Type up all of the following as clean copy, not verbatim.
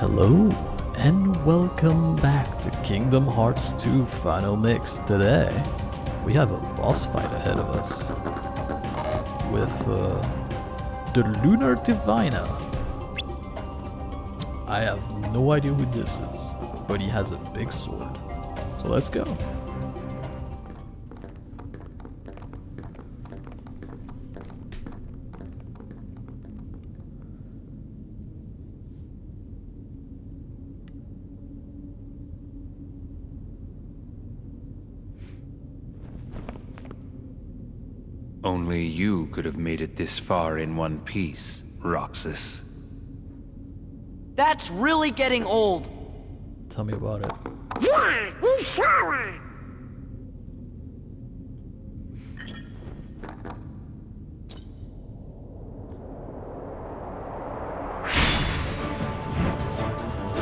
Hello, and welcome back to Kingdom Hearts 2 Final Mix. Today, we have a boss fight ahead of us with the Lunar Diviner. I have no idea who this is, but he has a big sword. So let's go. Only you could have made it this far in one piece, Roxas. That's really getting old. Tell me about it. Yeah, you saw it.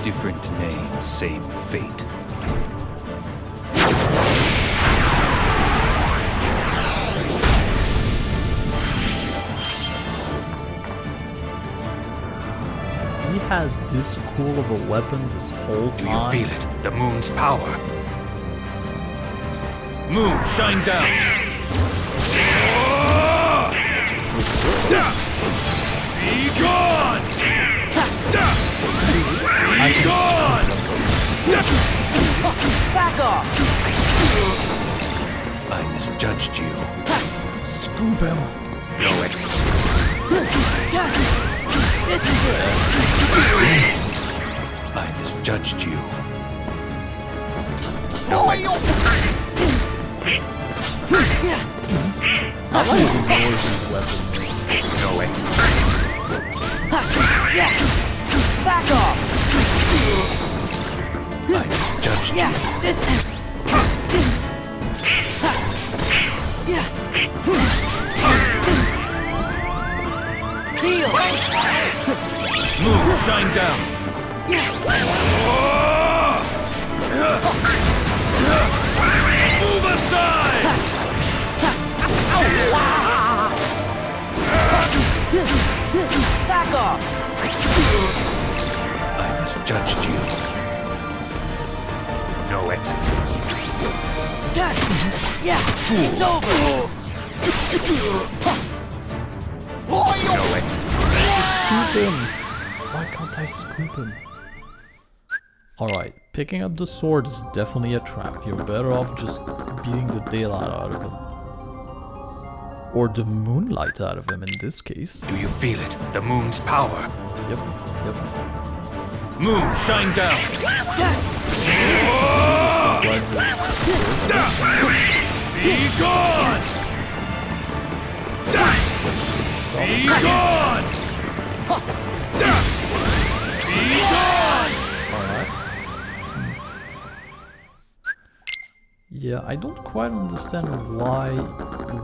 Different name, same fate. He had this cool of a weapon this whole time. Do you feel it? The moon's power. Moon, shine down! Be gone! Be gone! Back off! I misjudged you. Scoop him. No exit. This is it! I misjudged you. No exit. I like the noise of his weapon. No exit. Back off! I misjudged Yeah, you. this Yeah. Heal! Moon, shine down! Move aside! Back off! I misjudged you. No exit. Yeah, it's over! No exit. Scoop him! Why can't I scoop him? Alright, picking up the sword is definitely a trap. You're better off just beating the daylight out of him. Or the moonlight out of him in this case. Do you feel it? The moon's power. Yep. Moon, shine down! Be gone! Be gone! Be gone! Alright. Yeah, I don't quite understand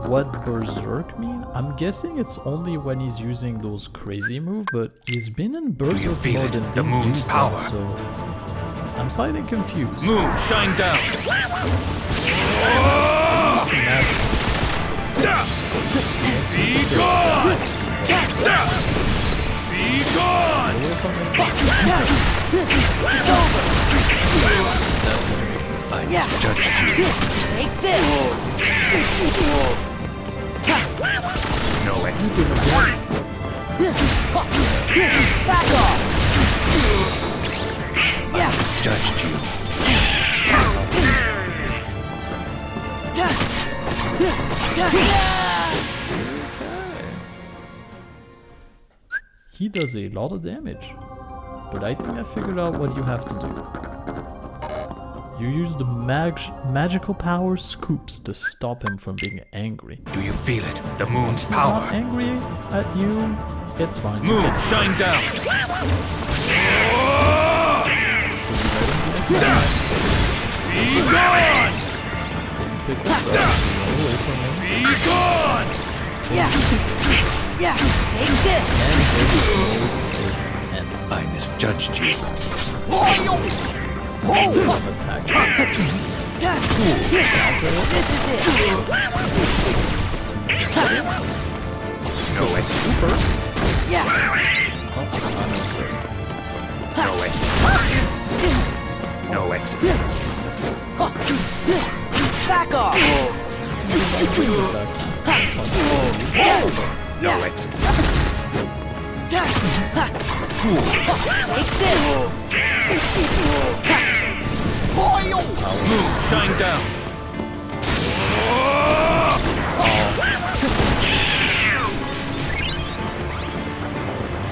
what Berserk mean. I'm guessing it's only when he's using those crazy moves, but he's been in Berserk feel mode it? and The didn't moon's use power. that, so I'm slightly confused. Moon, shine down! Be gone! Be gone! I misjudged you. Take this! No exit. Back off! I misjudged you. He does a lot of damage, but I think I figured out what you have to do. You use the magical power scoops to stop him from being angry. Do you feel it? The moon's Once he's power. not angry at you, it's fine. You Moon, can- shine down! Be gone! pick this up, get away from him, Be gone! Yeah! Take this! and his move is end. I misjudged you. Attack. This is it! No exit. Super. Yeah! Oh, I missed it. No exit. exit. Back off! No exit. Take this! Move, shine down.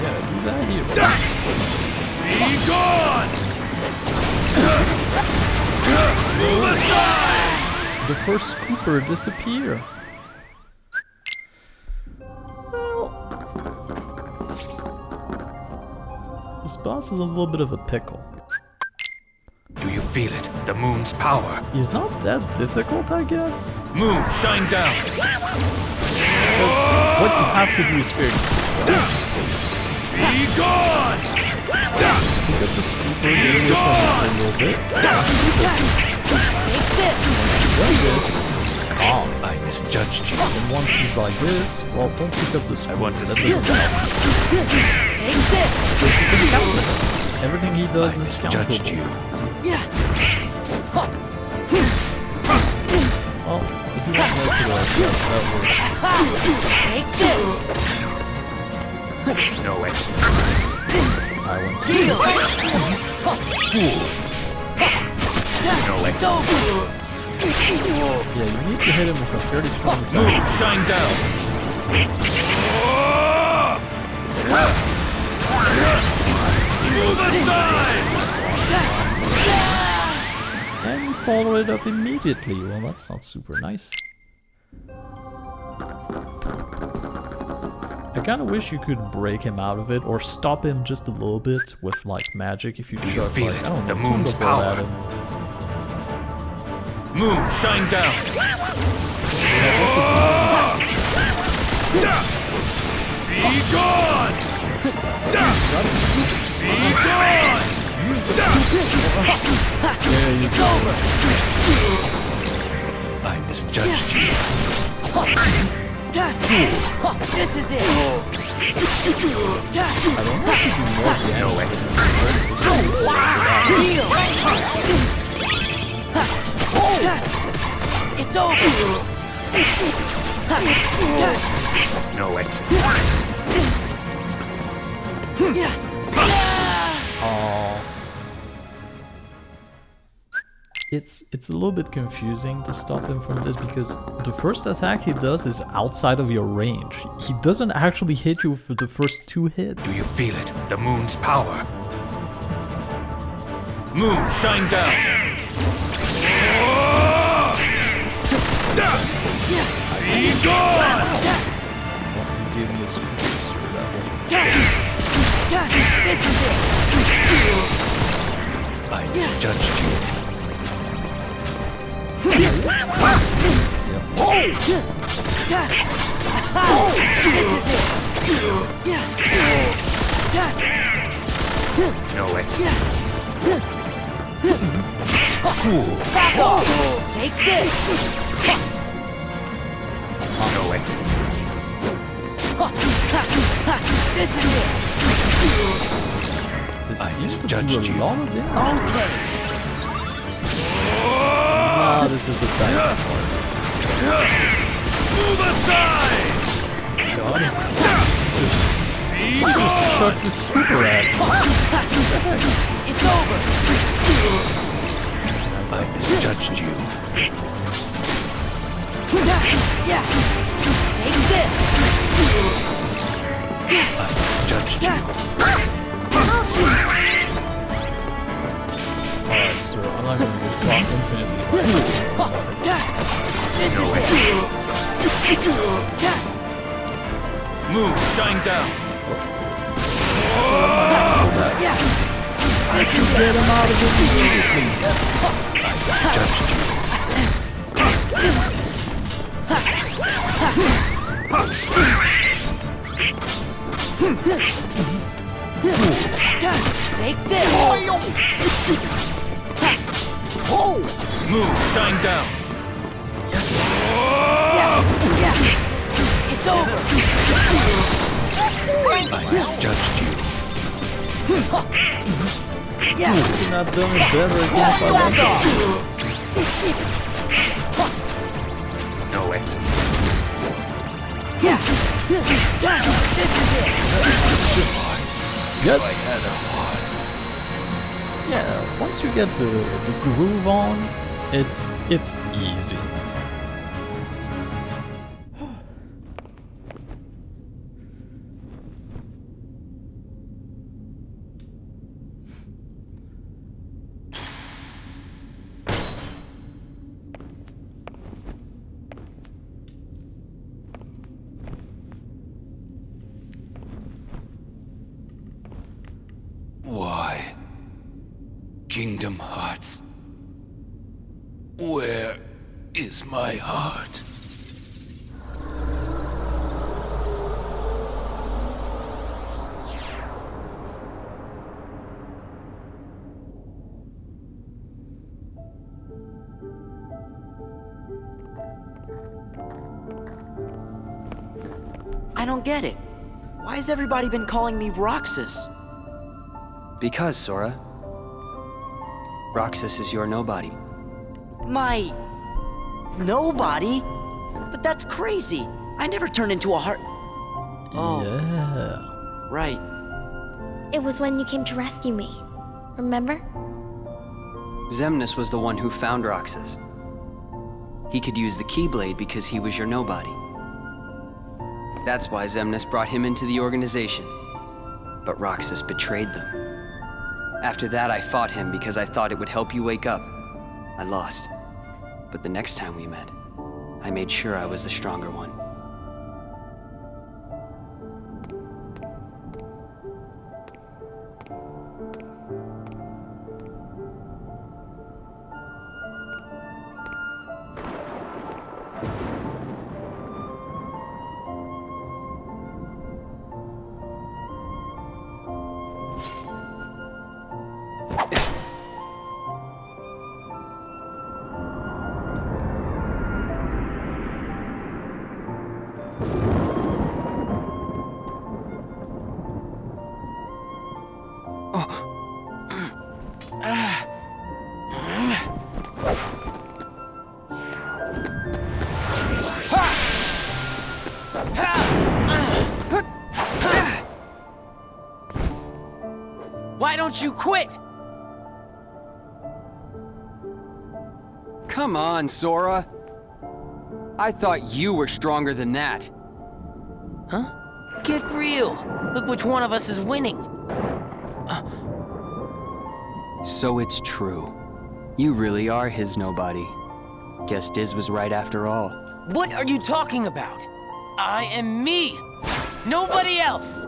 Yeah, do that here. Be gone! Move aside! The first scooper disappear. Well, this boss is a little bit of a pickle. Do you feel it? The moon's power. He's not that difficult, I guess. Moon, shine down. Because what you have to do is fair. Be gone! Pick up the scooper, get away from it a little bit. Take this! Does this, he's calm. I misjudged you. And once he's like this, well, don't pick up the scooper. I want to That see doesn't help. Take this! Everything he does I is misjudged countable. you. Yeah! Well, if you want most of that, yes, that Take this! No exit. I went. Deal! No It's exit. over! Yeah, you need to hit him with a fairly strong attack. Moon, shine down. Move aside! And you follow it up immediately. Well, that's not super nice. I kind of wish you could break him out of it or stop him just a little bit with like magic if you Do you chuck feel like, it? I don't The know, moon's thunderbolt power. at him. Moon, shine down. Be gone! Be gone! There you It's go. over! I misjudged you. This is it! I don't have to do more damage. No exit. Deal! It's over! No exit. It's a little bit confusing to stop him from this because the first attack he does is outside of your range. He doesn't actually hit you for the first 2 hits. Do you feel it? The moon's power. Moon, shine down. Be gone! You gave me a scooper, so that This is it! I misjudged you. This is it! No exit. Back off! Take this! No exit. This is it! this I seems to misjudged do a you. lot of damage. Okay! Ah, this is the best part. Move aside! God. Be Just gone! chuck the scooper at him. It's over! I misjudged you. Yeah! Take this! I misjudged you. Alright, sir, I'm not gonna use block infinitely. This No is exit. it! Moon, shine down. Yeah! I can get him out of it immediately. I misjudged you. Take this! Moon, shine down. Yeah! It's over! I misjudged you. Yeah. Couldn't have done it better against my Back off. No exit. Yeah. This is it. Yes. Yeah, once you get the groove on, it's easy. Why? Kingdom Hearts. Where is my heart? I don't get it. Why has everybody been calling me Roxas? Because, Sora. Roxas is your nobody. My... nobody? But that's crazy. I never turned into a heart... Oh, Yeah. right. It was when you came to rescue me. Remember? Xemnas was the one who found Roxas. He could use the Keyblade because he was your nobody. That's why Xemnas brought him into the organization. But Roxas betrayed them. After that, I fought him because I thought it would help you wake up. I lost. But the next time we met, I made sure I was the stronger one. Why don't you quit? Come on, Sora. I thought you were stronger than that. Huh? Get real. Look which one of us is winning. So it's true. You really are his nobody. Guess Diz was right after all. What are you talking about? I am me. Nobody else.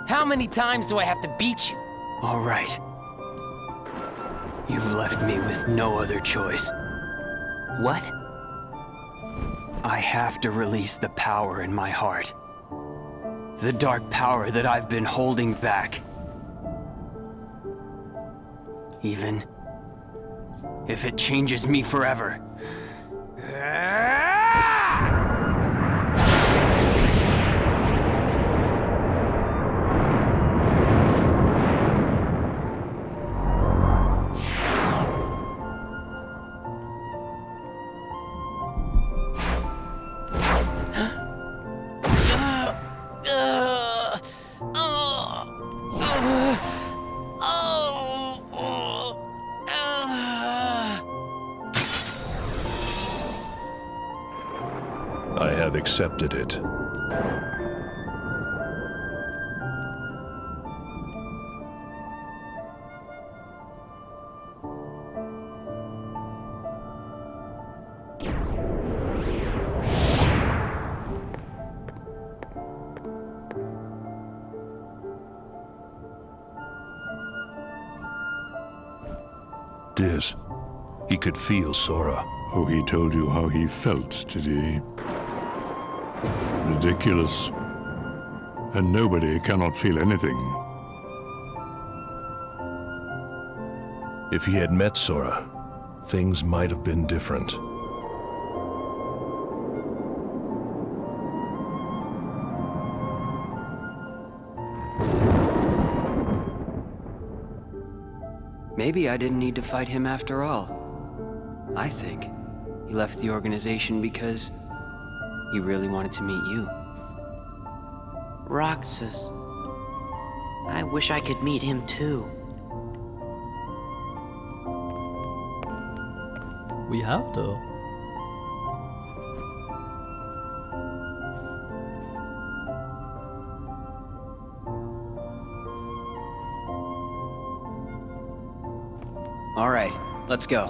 How many times do I have to beat you? All right. You've left me with no other choice. What? I have to release the power in my heart. The dark power that I've been holding back. Even if it changes me forever. I have accepted it. Diz, he could feel Sora. Oh, he told you how he felt, did he? Ridiculous. And nobody cannot feel anything. If he had met Sora, things might have been different. Maybe I didn't need to fight him after all. I think he left the organization because he really wanted to meet you. Roxas. I wish I could meet him too. We have though. All right, let's go.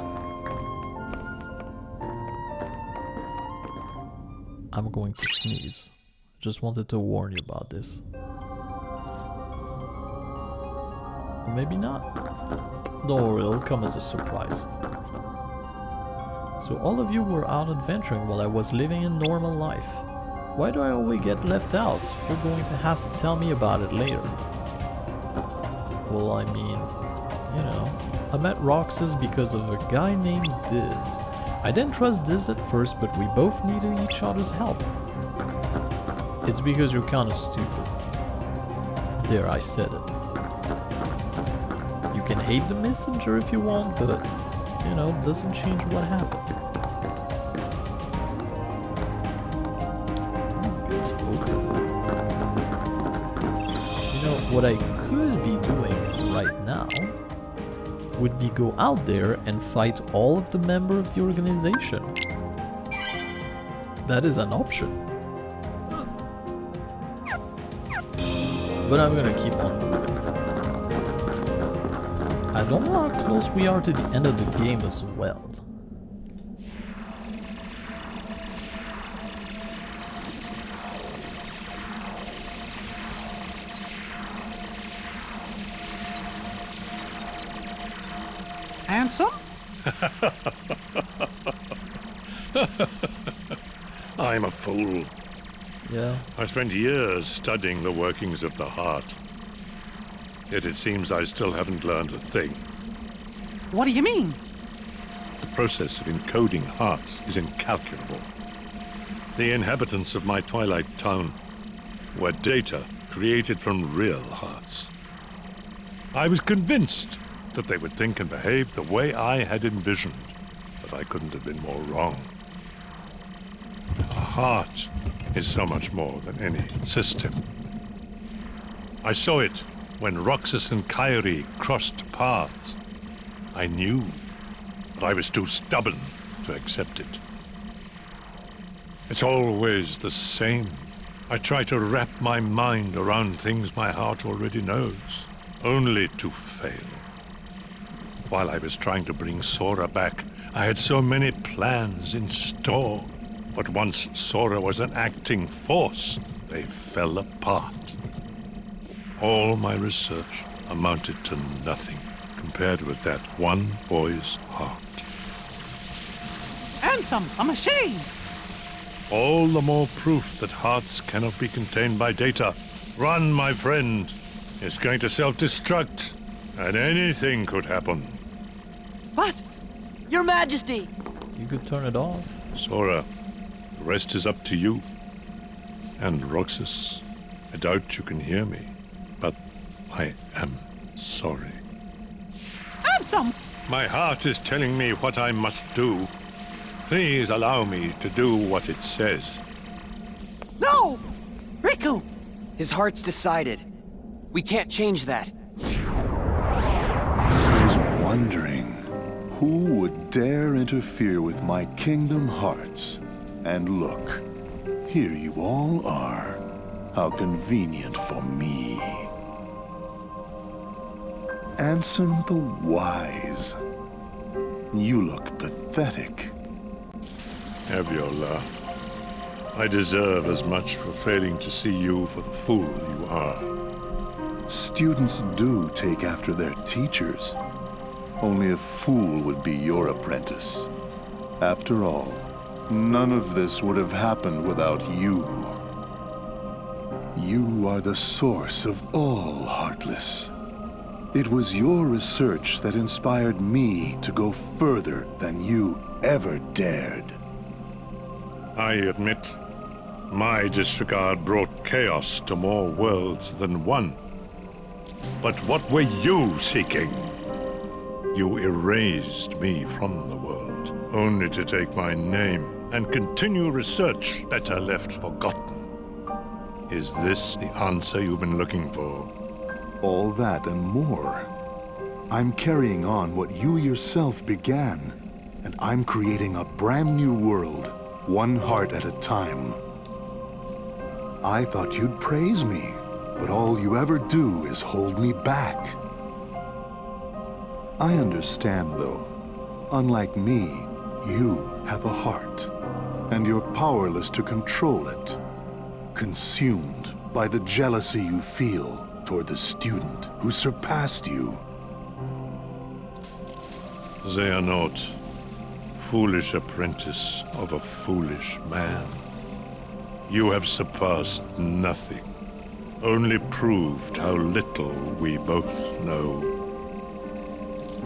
I'm going to sneeze. Just wanted to warn you about this. Or maybe not. Don't worry, it'll come as a surprise. So all of you were out adventuring while I was living a normal life. Why do I always get left out? You're going to have to tell me about it later. Well, I mean, you know, I met Roxas because of a guy named Diz. I didn't trust Diz at first, but we both needed each other's help. It's because you're kinda stupid. There, I said it. You can hate the messenger if you want, but, you know, it doesn't change what happened. It's open. You know, what I could be doing right now would be go out there and fight all of the members of the organization. That is an option. But I'm gonna keep on moving. I don't know how close we are to the end of the game as well. Ansem? I'm a fool. Yeah. I spent years studying the workings of the heart. Yet it seems I still haven't learned a thing. What do you mean? The process of encoding hearts is incalculable. The inhabitants of my twilight town were data created from real hearts. I was convinced that they would think and behave the way I had envisioned, but I couldn't have been more wrong. A heart is so much more than any system. I saw it when Roxas and Kyrie crossed paths. I knew, but I was too stubborn to accept it. It's always the same. I try to wrap my mind around things my heart already knows, only to fail. While I was trying to bring Sora back, I had so many plans in store. But once Sora was an acting force, they fell apart. All my research amounted to nothing compared with that one boy's heart. Ansem, I'm ashamed. All the more proof that hearts cannot be contained by data. Run, my friend. It's going to self-destruct, and anything could happen. What? Your Majesty! You could turn it off. Sora, the rest is up to you. And Roxas, I doubt you can hear me, but I am sorry. Ansem! My heart is telling me what I must do. Please allow me to do what it says. No! Riku! His heart's decided. We can't change that. I was wondering who would dare interfere with my kingdom hearts. And look, here you all are. How convenient for me. Ansem the Wise. You look pathetic. Have your laugh. I deserve as much for failing to see you for the fool you are. Students do take after their teachers. Only a fool would be your apprentice. After all, none of this would have happened without you. You are the source of all Heartless. It was your research that inspired me to go further than you ever dared. I admit, my disregard brought chaos to more worlds than one. But what were you seeking? You erased me from the world, only to take my name and continue research better left forgotten. Is this the answer you've been looking for? All that and more. I'm carrying on what you yourself began, and I'm creating a brand new world, one heart at a time. I thought you'd praise me, but all you ever do is hold me back. I understand, though. Unlike me, you have a heart, and you're powerless to control it. Consumed by the jealousy you feel toward the student who surpassed you. Xehanort, foolish apprentice of a foolish man. You have surpassed nothing, only proved how little we both know.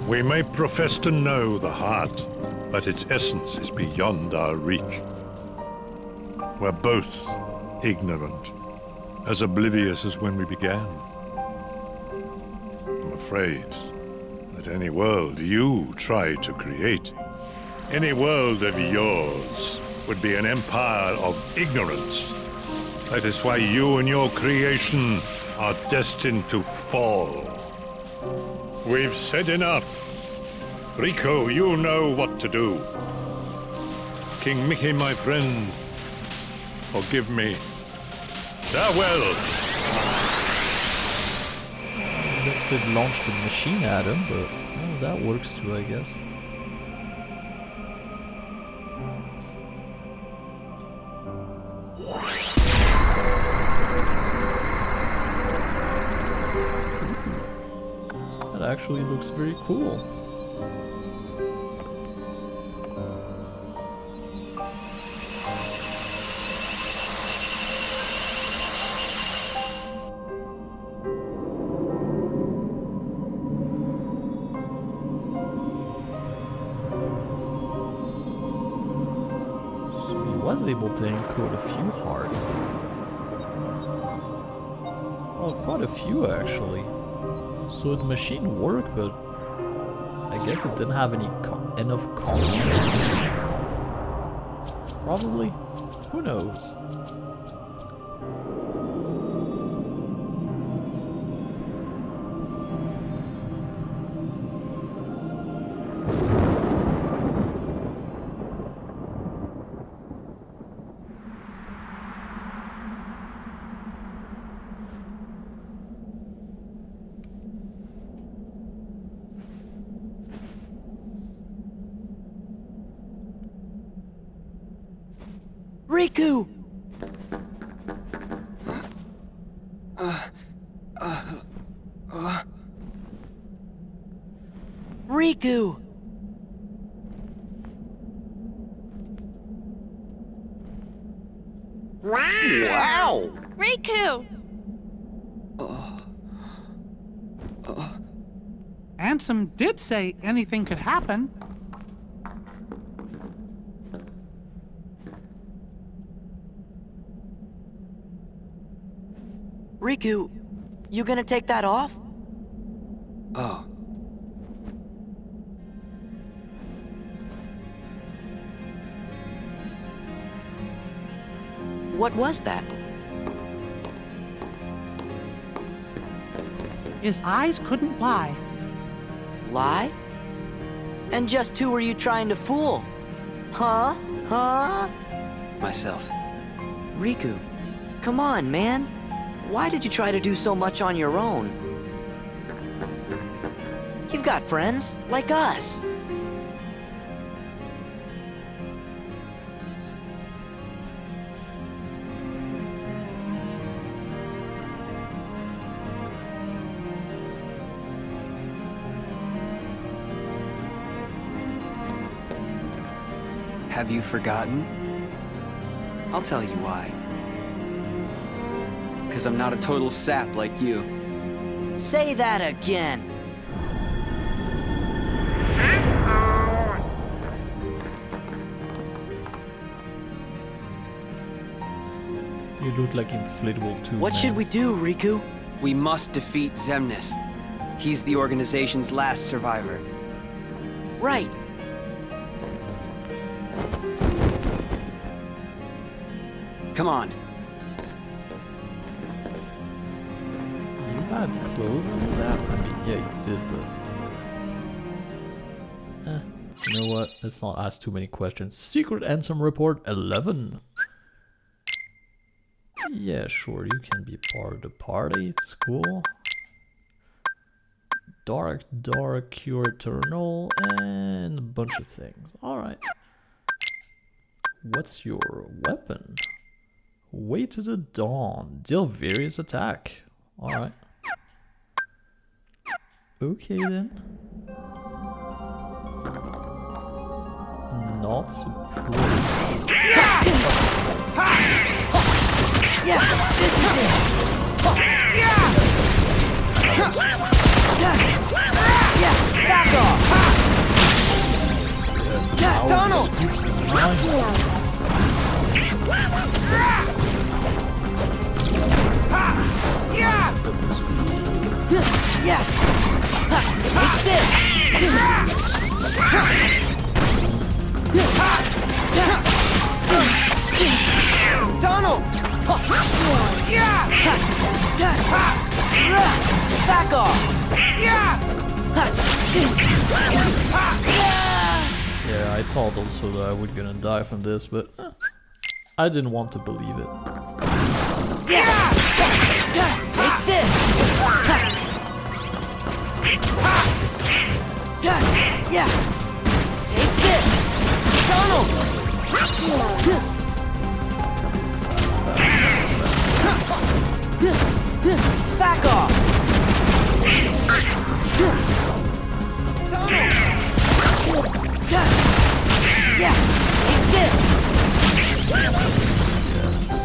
We may profess to know the heart, but its essence is beyond our reach. We're both ignorant, as oblivious as when we began. I'm afraid that any world you try to create, any world of yours, would be an empire of ignorance. That is why you and your creation are destined to fall. We've said enough. Rico, you know what to do. King Mickey, my friend, forgive me. Farewell! Looks it launched the machine at him, but well, that works too, I guess. That actually looks very cool. Was able to encode a few hearts. Well, quite a few actually. So the machine worked, but I guess it didn't have enough colors. Probably. Who knows? Riku! Riku! Wow! Riku! Ansem did say anything could happen. Riku, you gonna take that off? Oh. What was that? His eyes couldn't lie. Lie? And just who were you trying to fool? Huh? Huh? Myself. Riku, come on, man. Why did you try to do so much on your own? You've got friends, like us. Have you forgotten? I'll tell you why. Because I'm not a total sap like you. Say that again. You look like inflatable too. What should we do, Riku? We must defeat Xemnas. He's the organization's last survivor. Right. Come on. You had clothes under that? I mean, yeah, you did, but... you know what? Let's not ask too many questions. Secret Ansem Report 11. Yeah, sure, you can be part of the party. It's cool. Dark, Cure Eternal, and a bunch of things. Alright. What's your weapon? Way to the Dawn. Deal various attack. Alright. Okay then. Not surprised. Yeah, this is it. Yeah, back off. Yes, Donald. Scoops is mine. Yeah. It's this. Donald. Back off. Yeah, I thought also that I was gonna die from this, but I didn't want to believe it. Take this. Yeah. Take this. Donald. Back off. Donald. Yeah. Take this.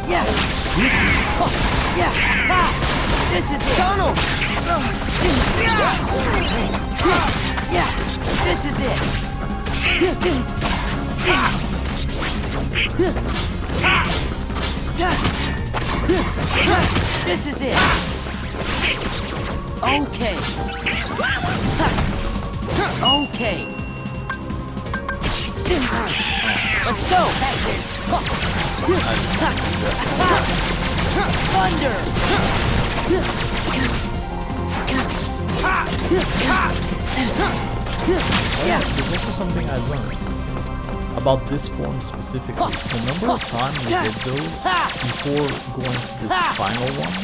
Yeah. Yeah. This is it. Donald. Yeah. This is it. This is it. Okay. Okay. Let's go. Thunder. Yeah. There's also something I learned about this form specifically. The number of times you get those before going to this final one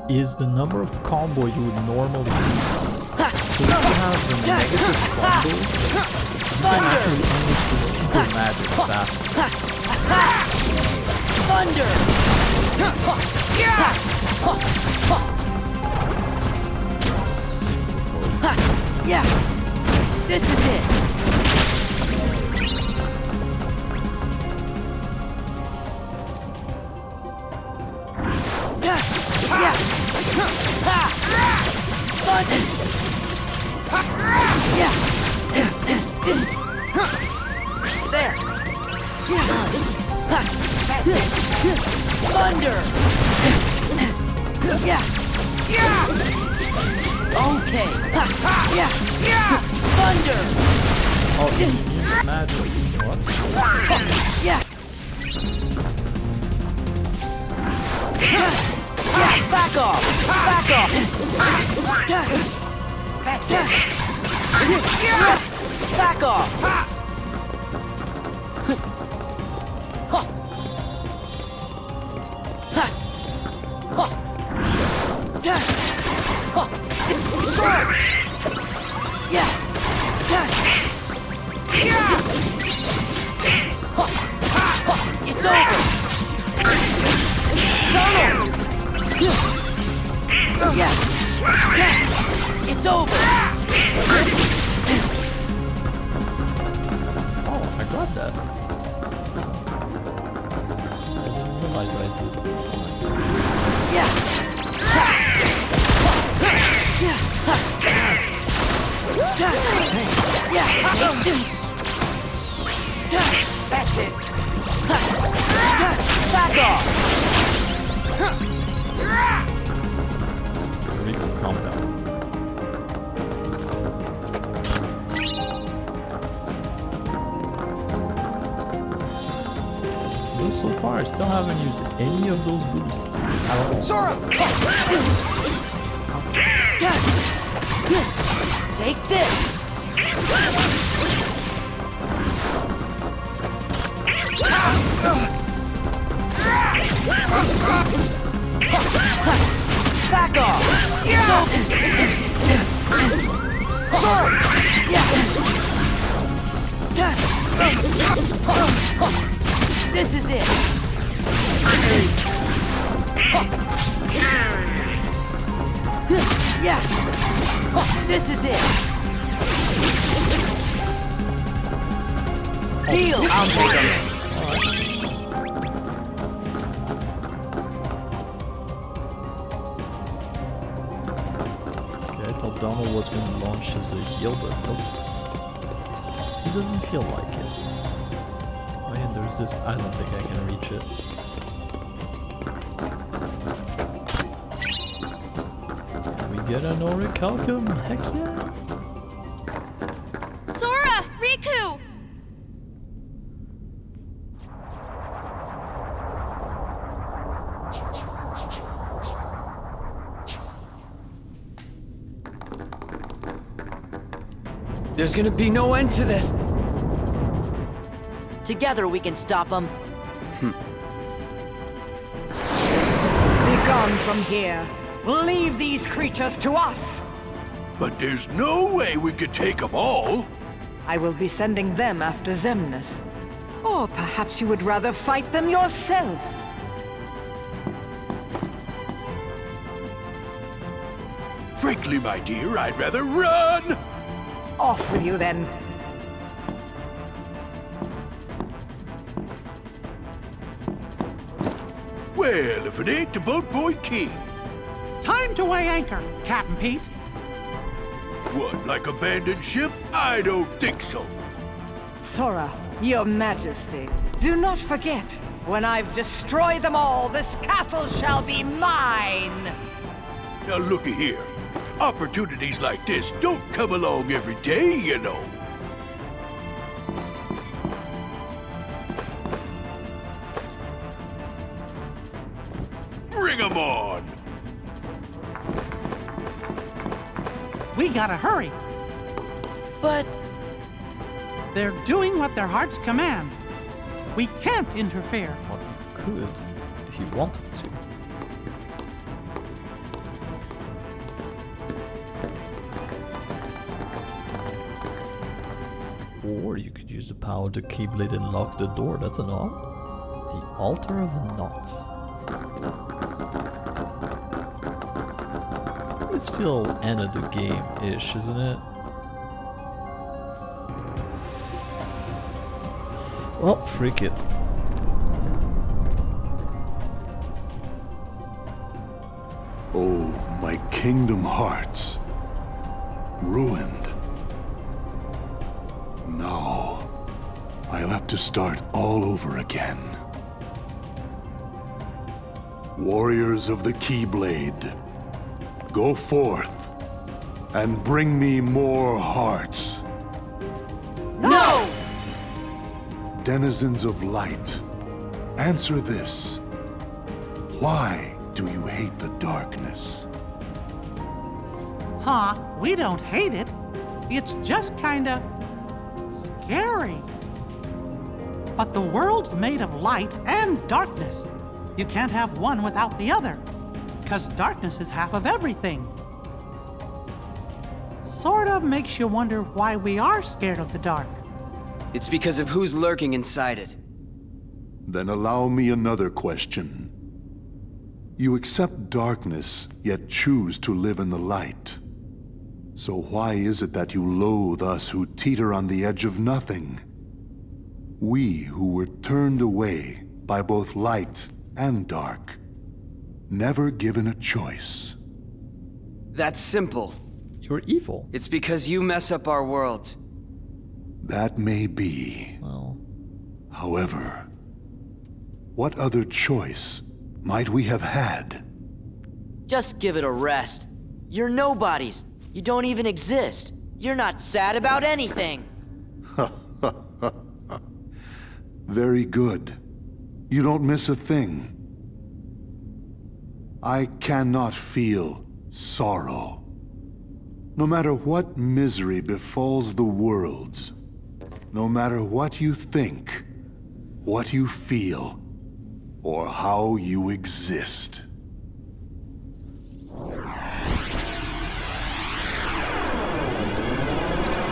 is the number of combo you would normally do. So if you have the negative combo, you can actually unleash the super magic faster. Thunder! Yeah! This is it! Yeah! Thunder! Yeah! There! That's it! Thunder! Yeah! Okay! Yeah! Thunder! Oh, you use magic. What? Yeah! Yeah! Back off! Back off! That's it! Back off! Yeah! It's over! Donald! Yeah! It's over! Oh, I got that. I didn't realize I did. Yeah! That's it! Back off! Rico, calm down. know, so far I still haven't used any of those boosts at all. Sora! Take this! Back off! Sora! This is it! Yeah! This is it! Heal! I'll take him! Okay, I thought Donald was going to launch his heal, but nope. He doesn't feel like it. Oh yeah, there's this. I don't think I can reach it. Can we get an orichalcum? Heck yeah! Sora! Riku! There's gonna be no end to this. Together we can stop them. Be gone from here. Leave these creatures to us. But there's no way we could take them all. I will be sending them after Xemnas. Or perhaps you would rather fight them yourself. Frankly, my dear, I'd rather run. Off with you then. Well, if it ain't the Boat Boy King. Time to weigh anchor, Captain Pete. What, like abandoned ship? I don't think so. Sora, your majesty, do not forget, when I've destroyed them all, this castle shall be mine! Now looky here. Opportunities like this don't come along every day, you know. Bring 'em on! We gotta hurry. But They're doing what their hearts command. We can't interfere. Well, you could, if you wanted to. Or you could use the power of the Keyblade and lock the door. That's a knot. The Altar of a Knot. This feels end of the game-ish, isn't it? Well, freak it. Oh, my Kingdom Hearts. Ruined. No. I'll have to start all over again. Warriors of the Keyblade, go forth and bring me more hearts. no! Denizens of light, answer this. Why do you hate the darkness? Huh? We don't hate it. It's just kinda scary. But the world's made of light and darkness. You can't have one without the other, 'cause darkness is half of everything. Sorta makes you wonder why we are scared of the dark. It's because of who's lurking inside it. Then allow me another question. You accept darkness, yet choose to live in the light. So why is it that you loathe us who teeter on the edge of nothing? We who were turned away by both light and dark, never given a choice. That's simple. You're evil. It's because you mess up our worlds. That may be. Well, However, what other choice might we have had? Just give it a rest. You're nobodies. You don't even exist. You're not sad about anything. Very good. You don't miss a thing. I cannot feel sorrow. No matter what misery befalls the worlds, no matter what you think, what you feel, or how you exist.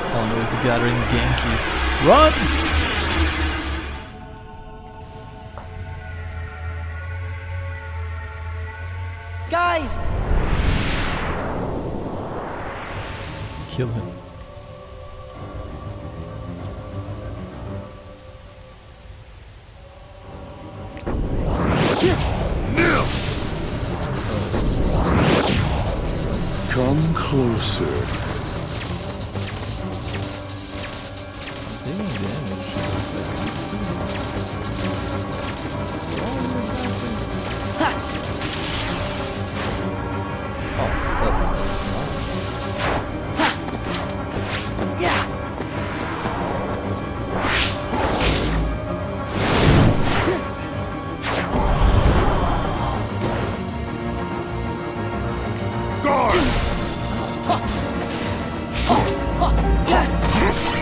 Oh no, it's a gathering Genki. Run! Guys! Kill him. Come closer. Taking damage.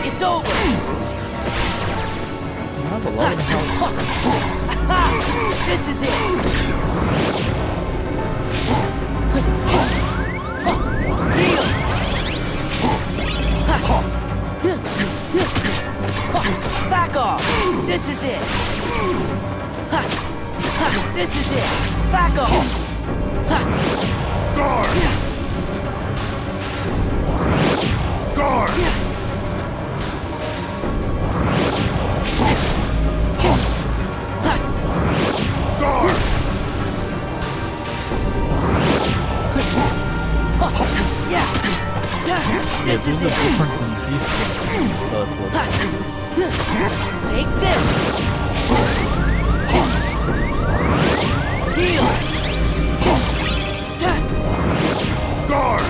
It's over! You have a lot of health. This is it! Heal! Back off! This is it! This is it! Back off! Guard! Guard! Yeah, there's a difference in distance when you start working on this. Take this! Heal! Guard!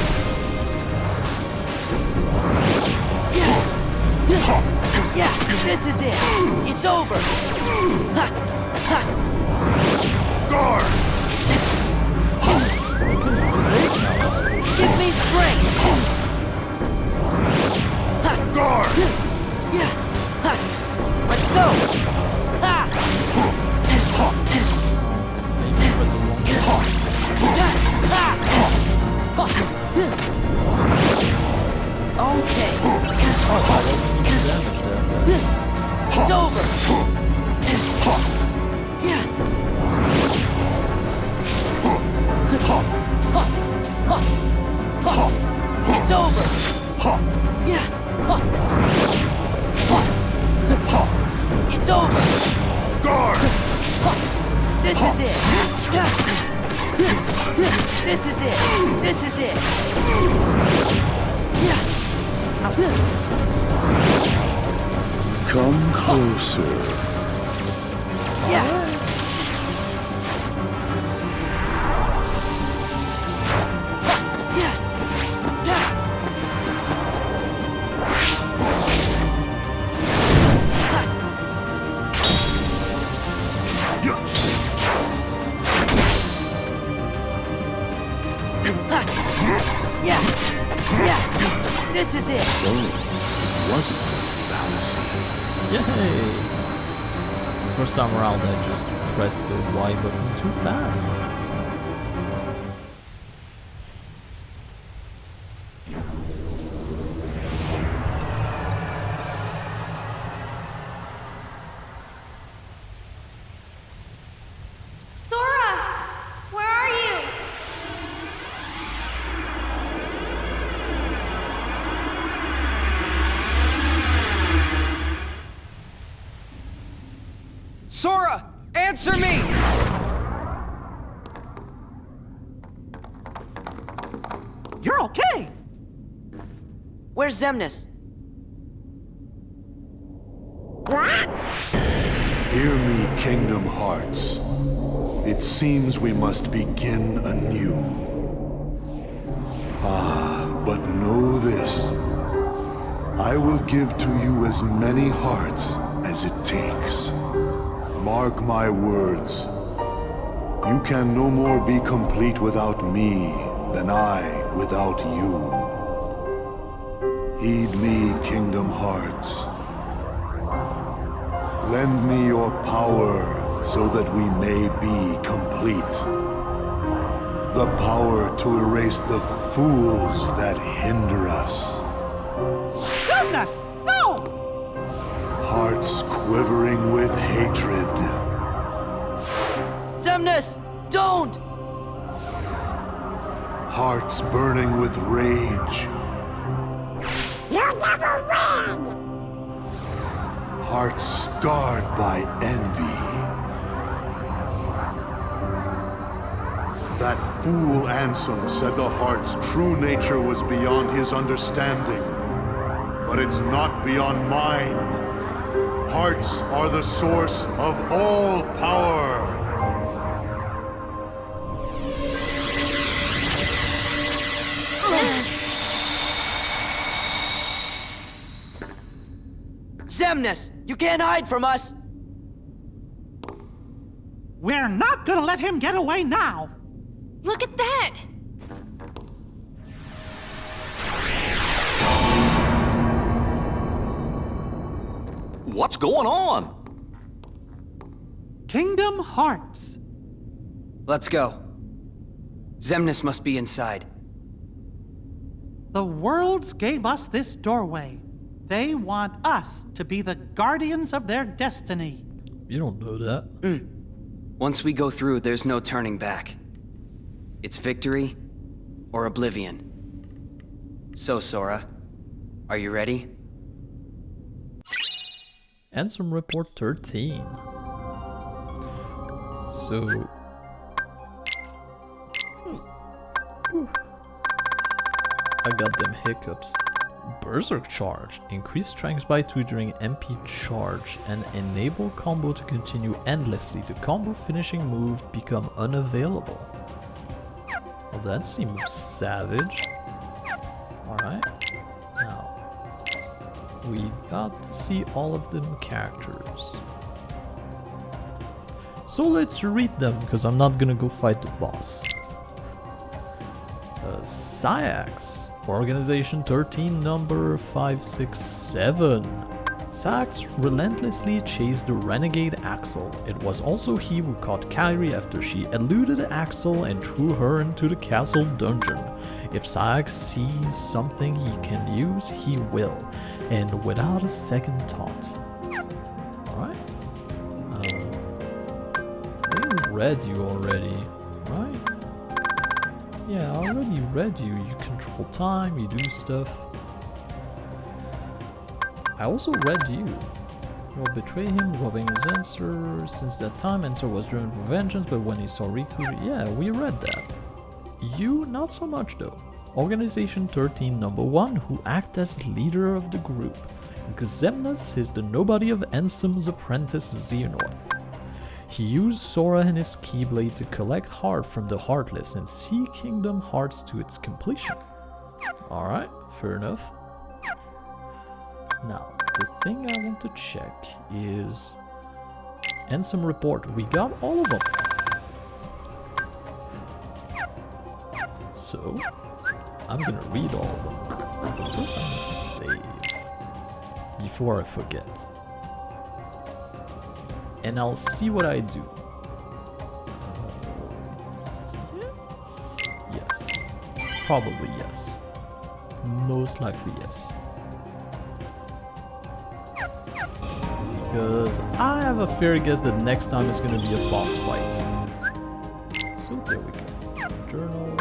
Yeah, this is it! It's over! Guard! Give me strength! Guard! Let's go! Okay. It's over! It's over! It's over! Guard! This is it! This is it! This is it! Come closer. Yeah! This is it! Wasn't a fallacy. Yay! First time around I just pressed the Y button too fast. Sora! Where are you? Sora! Answer me! You're okay! Where's Xemnas? Hear me, Kingdom Hearts. It seems we must begin anew. But know this. I will give to you as many hearts as it takes. Mark my words. You can no more be complete without me than I without you. Heed me, Kingdom Hearts. Lend me your power so that we may be complete. The power to erase the fools that hinder us. Goodness! No! Hearts quivering with hatred. Xemnas, don't! Hearts burning with rage. You never win! Hearts scarred by envy. That fool Ansem said the heart's true nature was beyond his understanding. But it's not beyond mine. Hearts are the source of all power. Xemnas, you can't hide from us! We're not gonna let him get away now! Look at that! What's going on? Kingdom Hearts! Let's go. Xemnas must be inside. The worlds gave us this doorway. They want us to be the guardians of their destiny. You don't know that. Once we go through, there's no turning back. It's victory or oblivion. So, Sora, are you ready? Ansem Report 13. So... I got them hiccups. Berserk Charge. Increase strength by 2 during MP charge and enable combo to continue endlessly. The combo finishing move become unavailable. Well, that seems savage. Alright. Now, we got to see all of them characters. So let's read them, because I'm not gonna go fight the boss. Saïx. Organization 13, number 567. Saïx relentlessly chased the renegade Axel. It was also he who caught Kairi after she eluded Axel and threw her into the castle dungeon. If Saïx sees something he can use, he will, and without a second thought. Alright. I read you already, right? Yeah, I already read you. You control time, you do stuff. I also read you. You will betray him, robbing his answer. Since that time, Answer was driven for vengeance, but when he saw Riku... Yeah, we read that. You, not so much though. Organization 13, number 1, who act as leader of the group. Xemnas is the nobody of Ansem's apprentice Xehanort. He used Sora and his Keyblade to collect heart from the Heartless and see Kingdom Hearts to its completion. Alright, fair enough. Now, the thing I want to check is... Ansem Report. We got all of them. So, I'm gonna read all of them. But first I'm gonna save. Before I forget. And I'll see what I do. Yes. Yes. Probably yes. Most likely yes. Because I have a fair guess that next time it's gonna be a boss fight. So there we go. Journal.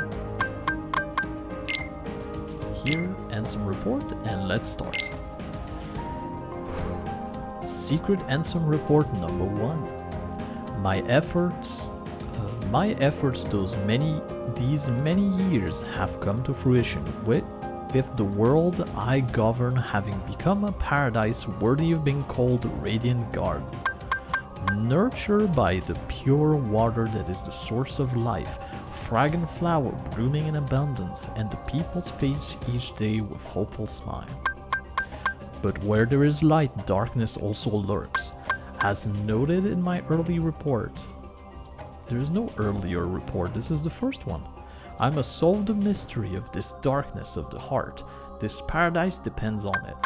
Here, Ansem Report, and let's start. Secret Ansem Report number 1. My efforts these many years have come to fruition, with the world I govern having become a paradise worthy of being called Radiant Garden. Nurtured by the pure water that is the source of life, fragrant flower blooming in abundance, and the people's face each day with hopeful smile. But where there is light, darkness also lurks. As noted in my early report. There is no earlier report, this is the first one. I must solve the mystery of this darkness of the heart. This paradise depends on it.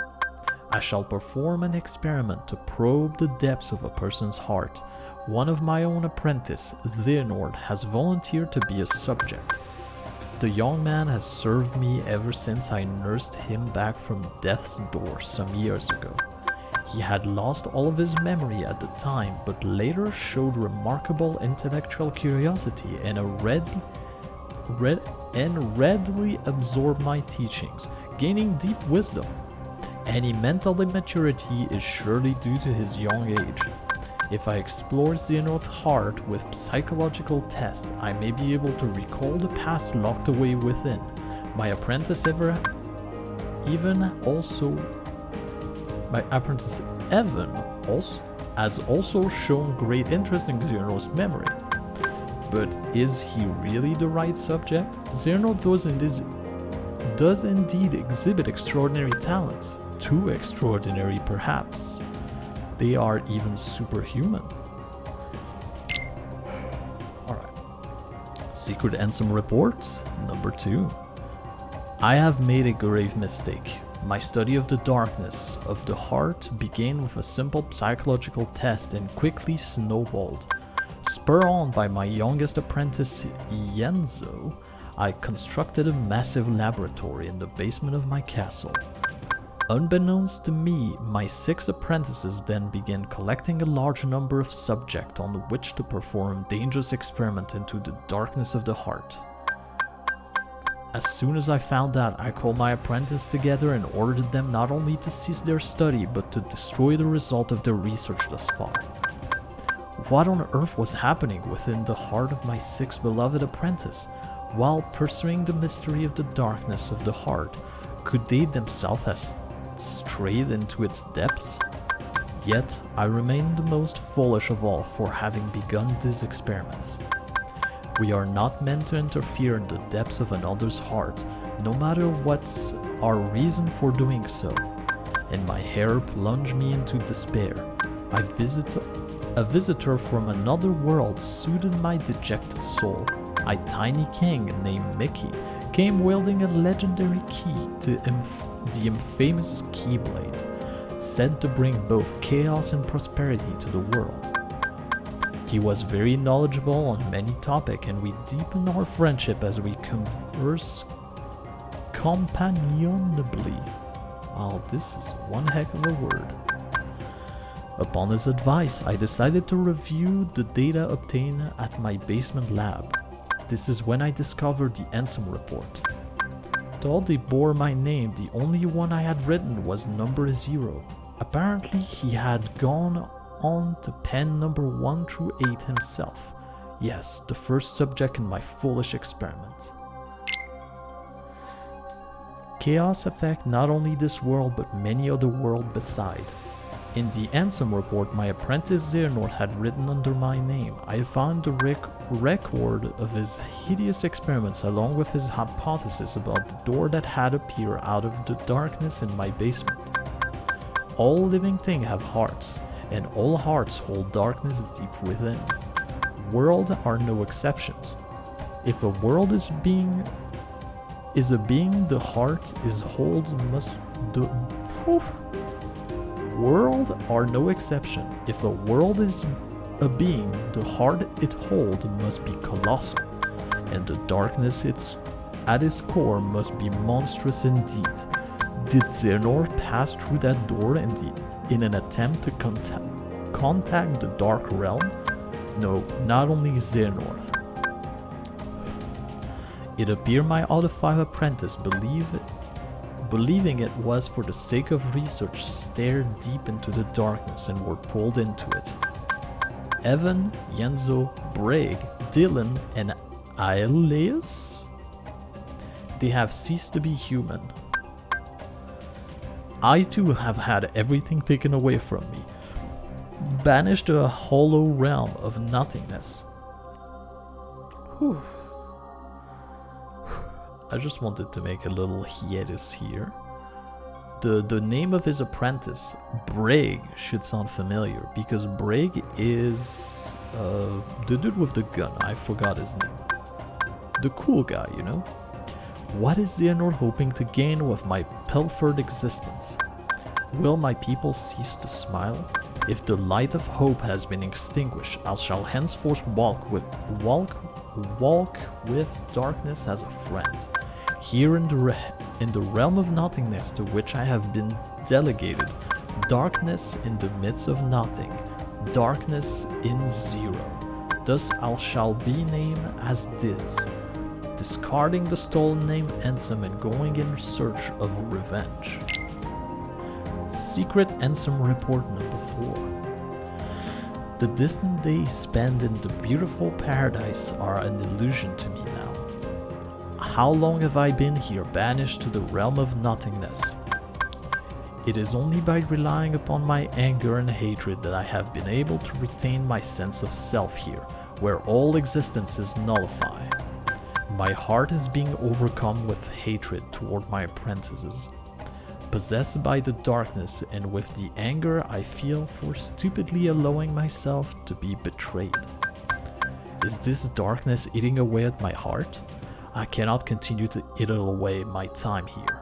I shall perform an experiment to probe the depths of a person's heart. One of my own apprentice, Xenord, has volunteered to be a subject. The young man has served me ever since I nursed him back from death's door some years ago. He had lost all of his memory at the time, but later showed remarkable intellectual curiosity and readily absorbed my teachings, gaining deep wisdom. Any mental immaturity is surely due to his young age. If I explore Xenord's heart with psychological tests, I may be able to recall the past locked away within. My apprentice Evan has also shown great interest in Xenord's memory. But is he really the right subject? Xenord does indeed exhibit extraordinary talents. Too extraordinary, perhaps. They are even superhuman. Alright. Secret Ansem reports, number 2. I have made a grave mistake. My study of the darkness of the heart began with a simple psychological test and quickly snowballed. Spurred on by my youngest apprentice, Yenzo, I constructed a massive laboratory in the basement of my castle. Unbeknownst to me, my 6 apprentices then began collecting a large number of subjects on which to perform dangerous experiments into the darkness of the heart. As soon as I found out, I called my apprentices together and ordered them not only to cease their study, but to destroy the result of their research thus far. What on earth was happening within the heart of my 6 beloved apprentices? While pursuing the mystery of the darkness of the heart, could they themselves have strayed into its depths? Yet, I remain the most foolish of all for having begun these experiments. We are not meant to interfere in the depths of another's heart, no matter what's our reason for doing so. And my hair plunged me into despair. A visitor from another world soothed my dejected soul. A tiny king named Mickey came wielding a legendary key to the infamous Keyblade, said to bring both chaos and prosperity to the world. He was very knowledgeable on many topics, and we deepened our friendship as we converse companionably. Wow, this is one heck of a word. Upon his advice, I decided to review the data obtained at my basement lab. This is when I discovered the Ansem report. Though they bore my name, the only one I had written was number 0. Apparently, he had gone on to pen number 1 through 8 himself. Yes, the first subject in my foolish experiment. Chaos affect not only this world but many other worlds beside. In the Ansem report my apprentice Xenord had written under my name. I found the record of his hideous experiments along with his hypothesis about the door that had appeared out of the darkness in my basement. All living things have hearts, and all hearts hold darkness deep within. Worlds are no exceptions. If a world is a being the heart is holds must do. World are no exception. If a world is a being, the heart it holds must be colossal, and the darkness at its core must be monstrous indeed. Did Xenord pass through that door in an attempt to contact the Dark Realm? No, not only Xenord. It appeared my other 5 apprentices believing it was for the sake of research, stared deep into the darkness and were pulled into it. Evan, Yenzo, Brig, Dylan, and Aeleus? They have ceased to be human. I too have had everything taken away from me, banished to a hollow realm of nothingness. Whew. I just wanted to make a little hiatus here. The name of his apprentice, Brig, should sound familiar, because Brig is the dude with the gun. I forgot his name. The cool guy, you know? What is Xehanort hoping to gain with my pilfered existence? Will my people cease to smile? If the light of hope has been extinguished, I shall henceforth walk with darkness as a friend. Here in the realm of nothingness to which I have been delegated, darkness in the midst of nothing, darkness in zero. Thus I shall be named as this, discarding the stolen name Ansem and going in search of revenge. Secret Ansem Report number 4. The distant days spent in the beautiful paradise are an illusion to me now. How long have I been here, banished to the realm of nothingness? It is only by relying upon my anger and hatred that I have been able to retain my sense of self here, where all existence is nullified. My heart is being overcome with hatred toward my apprentices. Possessed by the darkness and with the anger I feel for stupidly allowing myself to be betrayed. Is this darkness eating away at my heart? I cannot continue to eat away my time here.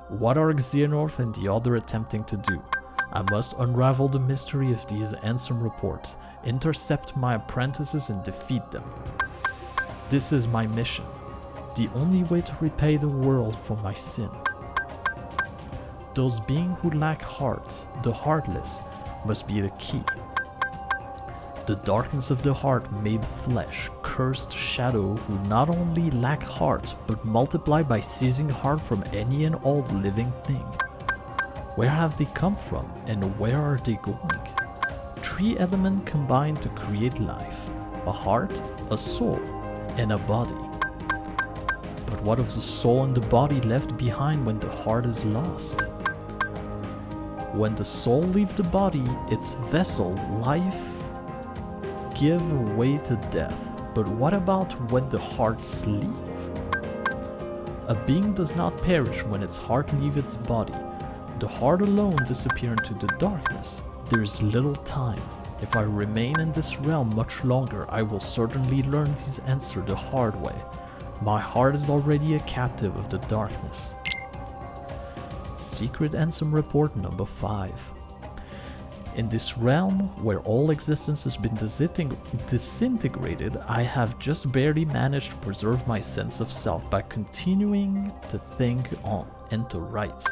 What are Xehanort and the other attempting to do? I must unravel the mystery of these Ansem reports, intercept my apprentices and defeat them. This is my mission, the only way to repay the world for my sin. Those beings who lack heart, the heartless, must be the key. The darkness of the heart made flesh, cursed shadow who not only lack heart, but multiply by seizing heart from any and all living thing. Where have they come from, and where are they going? 3 elements combine to create life: a heart, a soul, and a body. But what of the soul and the body left behind when the heart is lost? When the soul leaves the body, its vessel, life, give way to death. But what about when the hearts leave? A being does not perish when its heart leaves its body. The heart alone disappears into the darkness. There is little time. If I remain in this realm much longer, I will certainly learn these answers the hard way. My heart is already a captive of the darkness. Secret Ansem Report number 5. In this realm, where all existence has been disintegrated, I have just barely managed to preserve my sense of self by continuing to think on and to write.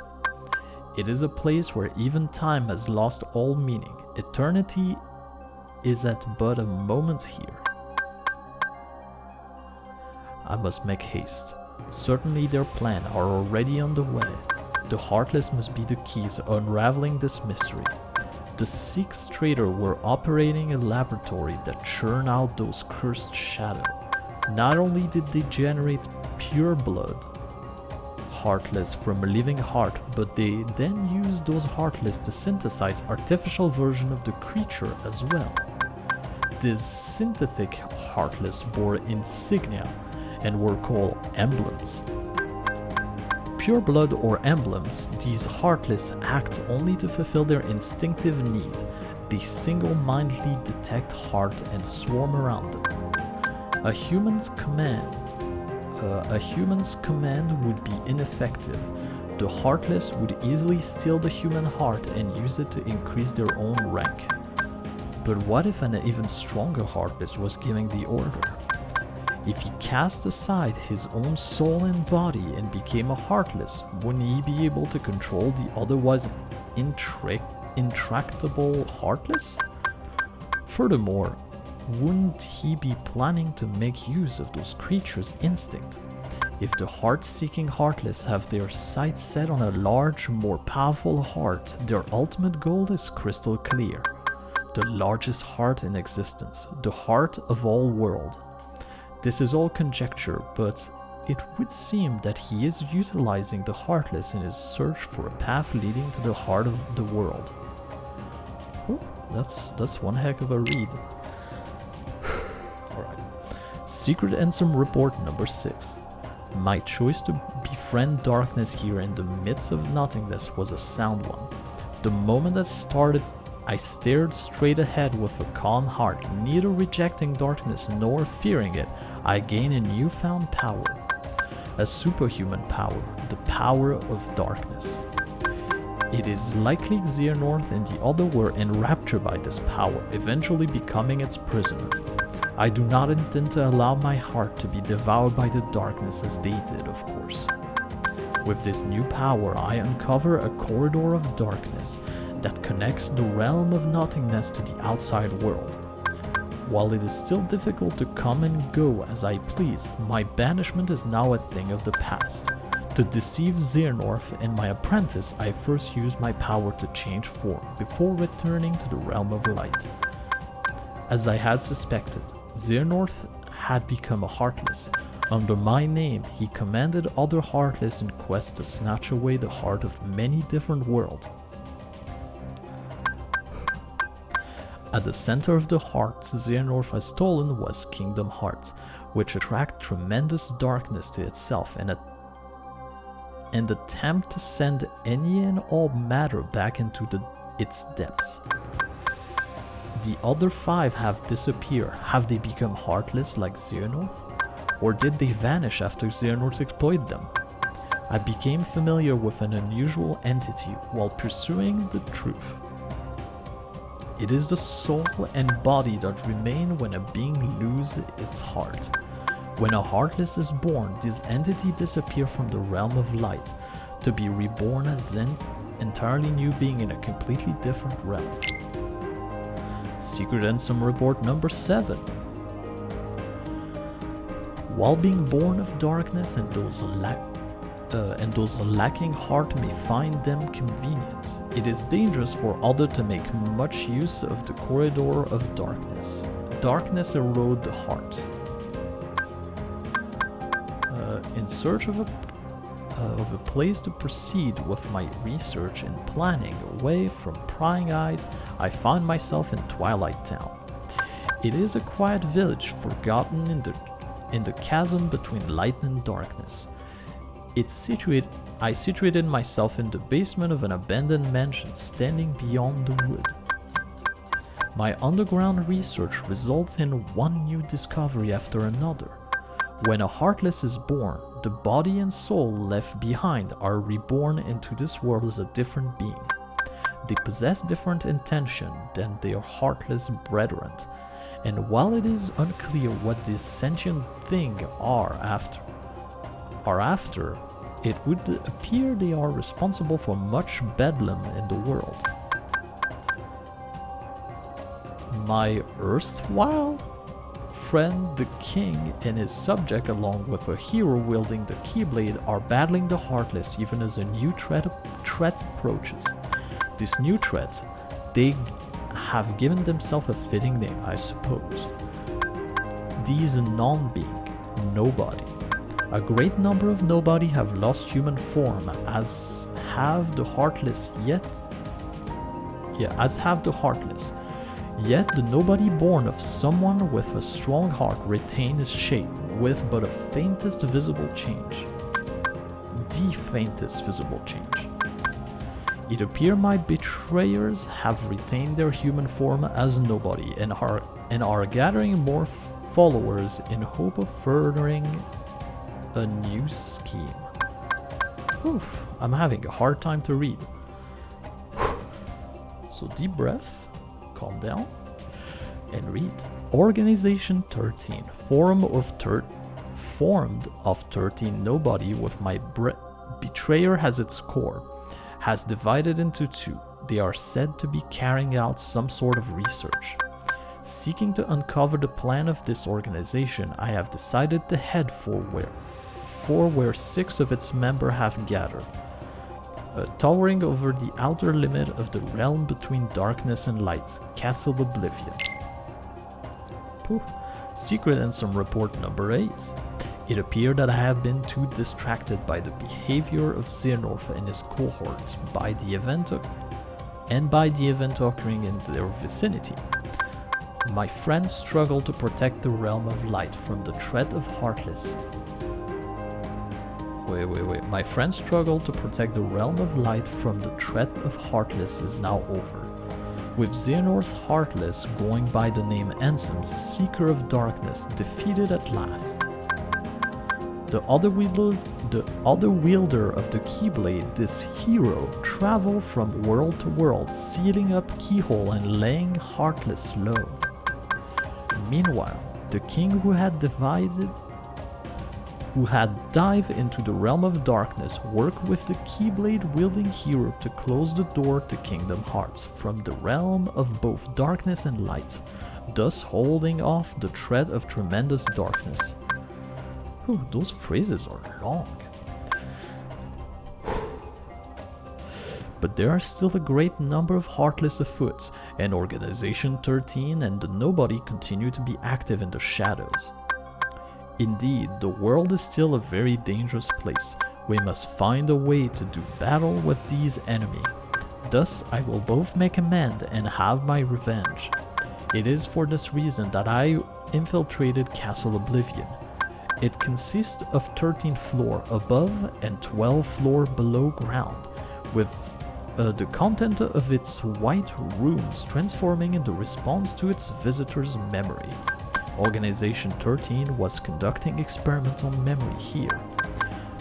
It is a place where even time has lost all meaning. Eternity is at but a moment here. I must make haste. Certainly their plans are already on the way. The Heartless must be the key to unraveling this mystery. The 6 traders were operating a laboratory that churned out those cursed shadows. Not only did they generate pure blood, Heartless from a living heart, but they then used those Heartless to synthesize artificial version of the creature as well. These synthetic Heartless bore insignia and were called emblems. Pure blood or emblems, these Heartless act only to fulfill their instinctive need. They single-mindedly detect heart and swarm around them. A human's command would be ineffective. The Heartless would easily steal the human heart and use it to increase their own rank. But what if an even stronger Heartless was giving the order? If he cast aside his own soul and body and became a Heartless, wouldn't he be able to control the otherwise intractable Heartless? Furthermore, wouldn't he be planning to make use of those creatures' instinct? If the heart-seeking Heartless have their sights set on a large, more powerful heart, their ultimate goal is crystal clear. The largest heart in existence, the heart of all world. This is all conjecture, but it would seem that he is utilizing the Heartless in his search for a path leading to the heart of the world. Oh, that's one heck of a read. Alright. Secret Ansem Report number 6. My choice to befriend darkness here in the midst of nothingness was a sound one. The moment I stared straight ahead with a calm heart, neither rejecting darkness nor fearing it. I gained a newfound power, a superhuman power, the power of darkness. It is likely Xehanort and the other were enraptured by this power, eventually becoming its prisoner. I do not intend to allow my heart to be devoured by the darkness as they did, of course. With this new power, I uncover a corridor of darkness that connects the realm of nothingness to the outside world. While it is still difficult to come and go as I please, my banishment is now a thing of the past. To deceive Xehanort and my apprentice, I first used my power to change form, before returning to the realm of light. As I had suspected, Xehanort had become a Heartless. Under my name, he commanded other Heartless in quest to snatch away the heart of many different worlds. At the center of the hearts Xehanort has stolen was Kingdom Hearts, which attract tremendous darkness to itself and attempt to send any and all matter back into its depths. The other 5 have disappeared. Have they become heartless like Xehanort? Or did they vanish after Xehanort exploited them? I became familiar with an unusual entity while pursuing the truth. It is the soul and body that remain when a being loses its heart. When a Heartless is born, this entity disappears from the realm of light, to be reborn as an entirely new being in a completely different realm. Secret Ansem Report number 7. While being born of darkness and those lacking heart may find them convenient, it is dangerous for others to make much use of the corridor of darkness. Darkness erodes the heart. In search of a place to proceed with my research and planning away from prying eyes, I found myself in Twilight Town. It is a quiet village forgotten in the chasm between light and darkness. I situated myself in the basement of an abandoned mansion standing beyond the wood. My underground research results in one new discovery after another. When a Heartless is born, the body and soul left behind are reborn into this world as a different being. They possess different intention than their Heartless brethren, and while it is unclear what these sentient things are after, it would appear they are responsible for much bedlam in the world. My erstwhile friend the king and his subject, along with a hero wielding the Keyblade, are battling the Heartless even as a new threat approaches. This new threat, they have given themselves a fitting name, I suppose. These non-being, nobody. A great number of nobody have lost human form, as have the Heartless, Yet the nobody born of someone with a strong heart retains his shape, with but a faintest visible change. The faintest visible change. It appears my betrayers have retained their human form as nobody and are gathering more followers in hope of furthering a new scheme. Oof, I'm having a hard time to read. So deep breath. Calm down and read. Organization 13, formed of 13 nobody with my betrayer as its core, has divided into 2. They are said to be carrying out some sort of research. Seeking to uncover the plan of this organization, I have decided to head for where 6 of its members have gathered. Towering over the outer limit of the realm between darkness and light, Castle Oblivion. Secret Ansem Report number 8. It appeared that I have been too distracted by the behavior of Xehanort and his cohort by the event occurring in their vicinity. My friends struggle to protect the realm of light from the threat of Heartless. Wait. My friend's struggle to protect the realm of light from the threat of Heartless is now over. With Xehanort's Heartless going by the name Ansem, Seeker of Darkness, defeated at last. The other wielder of the Keyblade, this hero, traveled from world to world, sealing up Keyhole and laying Heartless low. Meanwhile, the king who had dived into the realm of darkness worked with the Keyblade-wielding hero to close the door to Kingdom Hearts from the realm of both darkness and light, thus holding off the threat of tremendous darkness. Whew, those phrases are long. But there are still a great number of Heartless afoot, and Organization 13 and the Nobody continue to be active in the shadows. Indeed, the world is still a very dangerous place. We must find a way to do battle with these enemies. Thus, I will both make amends and have my revenge. It is for this reason that I infiltrated Castle Oblivion. It consists of 13th floor above and 12th floor below ground, with the content of its white rooms transforming into response to its visitors' memory. Organization 13 was conducting experiments on memory here.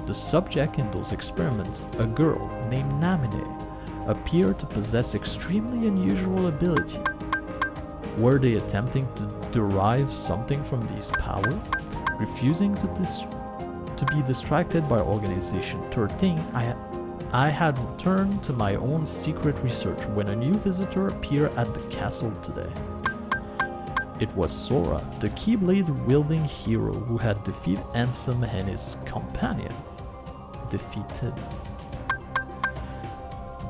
The subject in those experiments, a girl named Namine, appeared to possess extremely unusual ability. Were they attempting to derive something from these powers? Refusing to be distracted by Organization 13, I had returned to my own secret research when a new visitor appeared at the castle today. It was Sora, the Keyblade-wielding hero who had defeated Ansem and his companion. Defeated.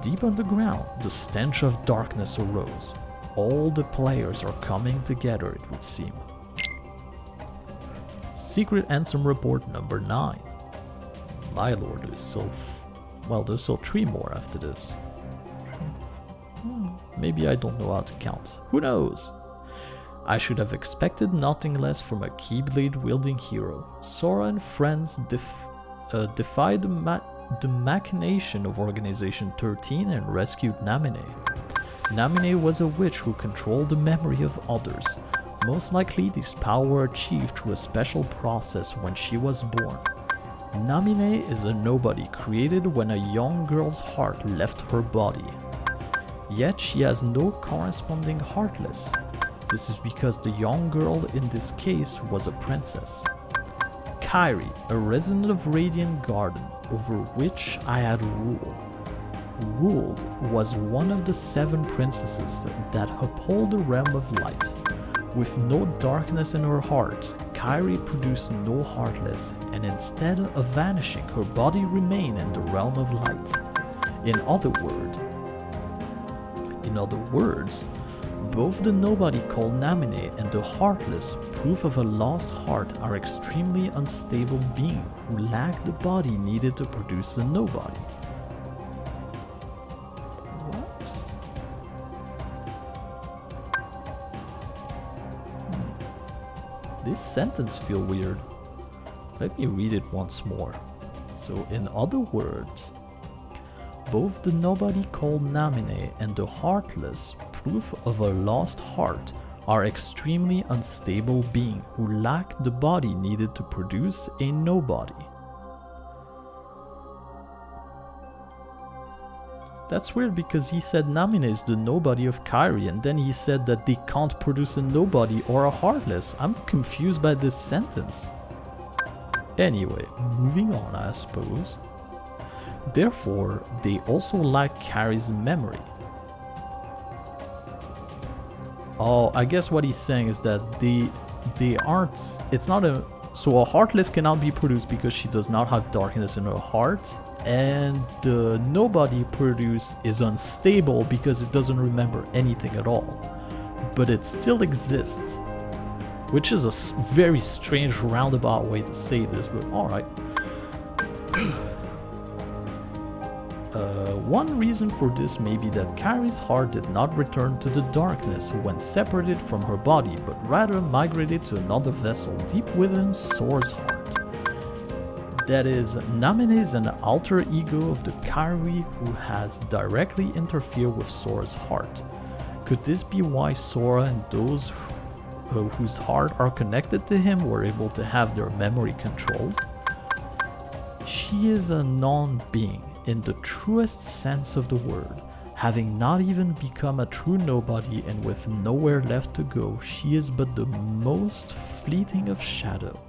Deep underground, the stench of darkness arose. All the players are coming together, it would seem. Secret Ansem Report number 9. My lord, there's still... well, there's still 3 more after this. Maybe I don't know how to count. Who knows? I should have expected nothing less from a Keyblade-wielding hero. Sora and friends defied the machination of Organization 13 and rescued Namine. Namine was a witch who controlled the memory of others. Most likely, these powers were achieved through a special process when she was born. Namine is a nobody created when a young girl's heart left her body. Yet she has no corresponding Heartless. This is because the young girl in this case was a princess. Kairi, a resident of Radiant Garden, over which I had ruled, was one of the 7 princesses that uphold the realm of light. With no darkness in her heart, Kairi produced no Heartless, and instead of vanishing, her body remained in the realm of light. In other words, both the nobody called Namine and the Heartless, proof of a lost heart, are extremely unstable beings who lack the body needed to produce the nobody. What? This sentence feels weird. Let me read it once more. So, in other words, both the nobody called Namine and the Heartless, proof of a lost heart, are extremely unstable beings who lack the body needed to produce a nobody. That's weird because he said Namine is the nobody of Kairi, and then he said that they can't produce a nobody or a Heartless. I'm confused by this sentence. Anyway, moving on, I suppose. Therefore, they also lack Kairi's memory. Oh, I guess what he's saying is that they aren't... It's not a... So a Heartless cannot be produced because she does not have darkness in her heart. And the nobody produced is unstable because it doesn't remember anything at all. But it still exists. Which is a very strange roundabout way to say this, but alright. One reason for this may be that Kairi's heart did not return to the darkness when separated from her body, but rather migrated to another vessel deep within Sora's heart. That is, Namine is an alter ego of the Kairi who has directly interfered with Sora's heart. Could this be why Sora and those whose heart are connected to him were able to have their memory controlled? She is a non-being in the truest sense of the word. Having not even become a true nobody and with nowhere left to go, she is but the most fleeting of shadow.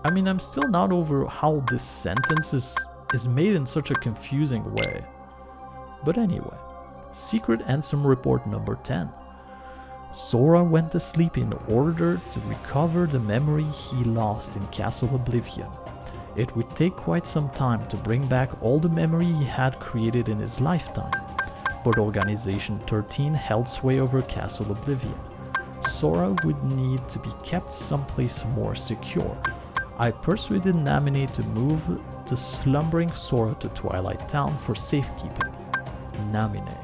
I'm still not over how this sentence is made in such a confusing way. But anyway, Secret Ansem Report number 10. Sora went to sleep in order to recover the memory he lost in Castle Oblivion. It would take quite some time to bring back all the memory he had created in his lifetime, but Organization 13 held sway over Castle Oblivion. Sora would need to be kept someplace more secure. I persuaded Namine to move the slumbering Sora to Twilight Town for safekeeping. Namine.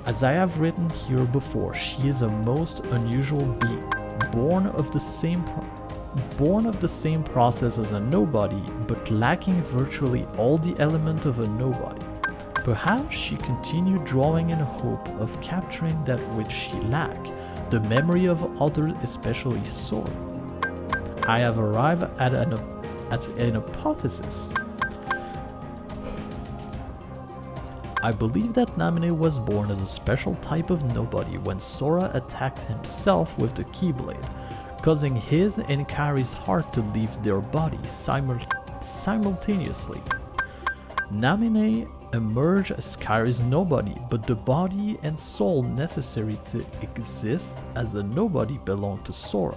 As I have written here before, she is a most unusual being, born of the same process as a nobody, but lacking virtually all the element of a nobody. Perhaps she continued drawing in hope of capturing that which she lacked, the memory of others, especially Sora. I have arrived at an hypothesis. I believe that Namine was born as a special type of nobody when Sora attacked himself with the Keyblade, causing his and Kairi's heart to leave their bodies simultaneously. Namine emerged as Kairi's nobody, but the body and soul necessary to exist as a nobody belong to Sora.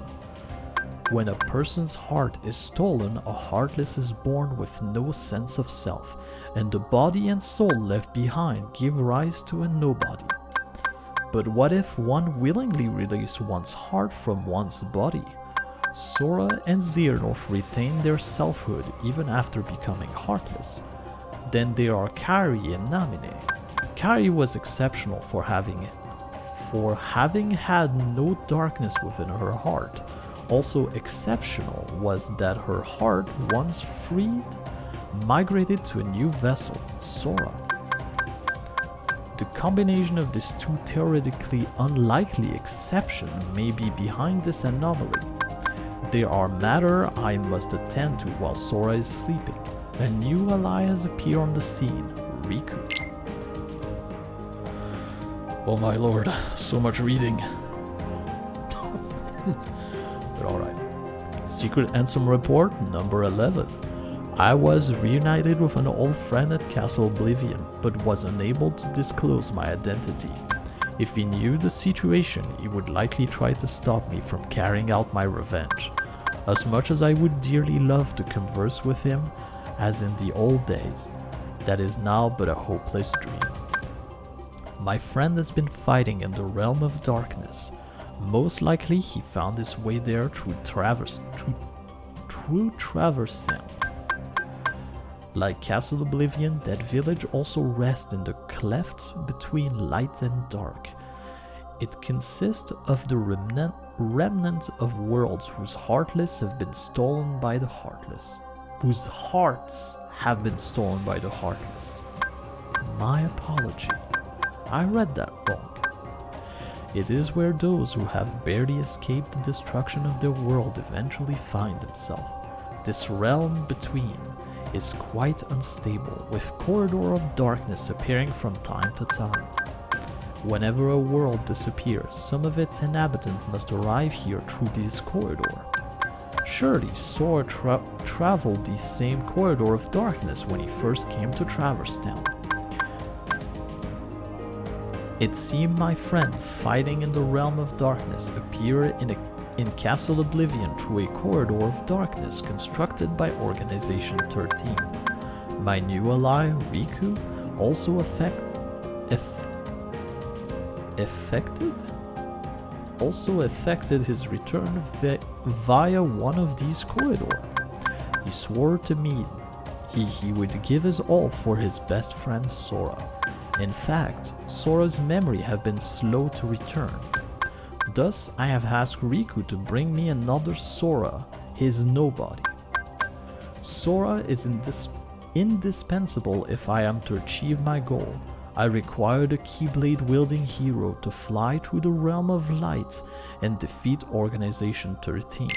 When a person's heart is stolen, a heartless is born with no sense of self, and the body and soul left behind give rise to a nobody. But what if one willingly released one's heart from one's body? Sora and Xehanort retain their selfhood even after becoming heartless. Then there are Kairi and Namine. Kairi was exceptional for having had no darkness within her heart. Also exceptional was that her heart, once freed, migrated to a new vessel, Sora. The combination of these two theoretically unlikely exceptions may be behind this anomaly. There are matters I must attend to while Sora is sleeping. A new ally has appeared on the scene, Riku. Oh my lord, so much reading. But alright. Secret Ansem Report number 11. I was reunited with an old friend at Castle Oblivion, but was unable to disclose my identity. If he knew the situation, he would likely try to stop me from carrying out my revenge. As much as I would dearly love to converse with him, as in the old days, that is now but a hopeless dream. My friend has been fighting in the realm of darkness. Most likely he found his way there through Traverse Town. Like Castle Oblivion, that village also rests in the cleft between light and dark. It consists of the remnant of worlds whose heartless have been stolen by the heartless. Whose hearts have been stolen by the heartless. My apology. I read that wrong. It is where those who have barely escaped the destruction of their world eventually find themselves. This realm between is quite unstable, with corridor of darkness appearing from time to time. Whenever a world disappears, some of its inhabitants must arrive here through this corridor. Surely Sora traveled the same corridor of darkness when he first came to Traverse Town. It seemed my friend fighting in the realm of darkness appeared in Castle Oblivion through a corridor of darkness constructed by Organization 13. My new ally, Riku, also affected his return via one of these corridors. He swore to me he would give his all for his best friend Sora. In fact, Sora's memory had been slow to return. Thus, I have asked Riku to bring me another Sora, his nobody. Sora is indispensable if I am to achieve my goal. I require the Keyblade-wielding hero to fly through the realm of light and defeat Organization 13.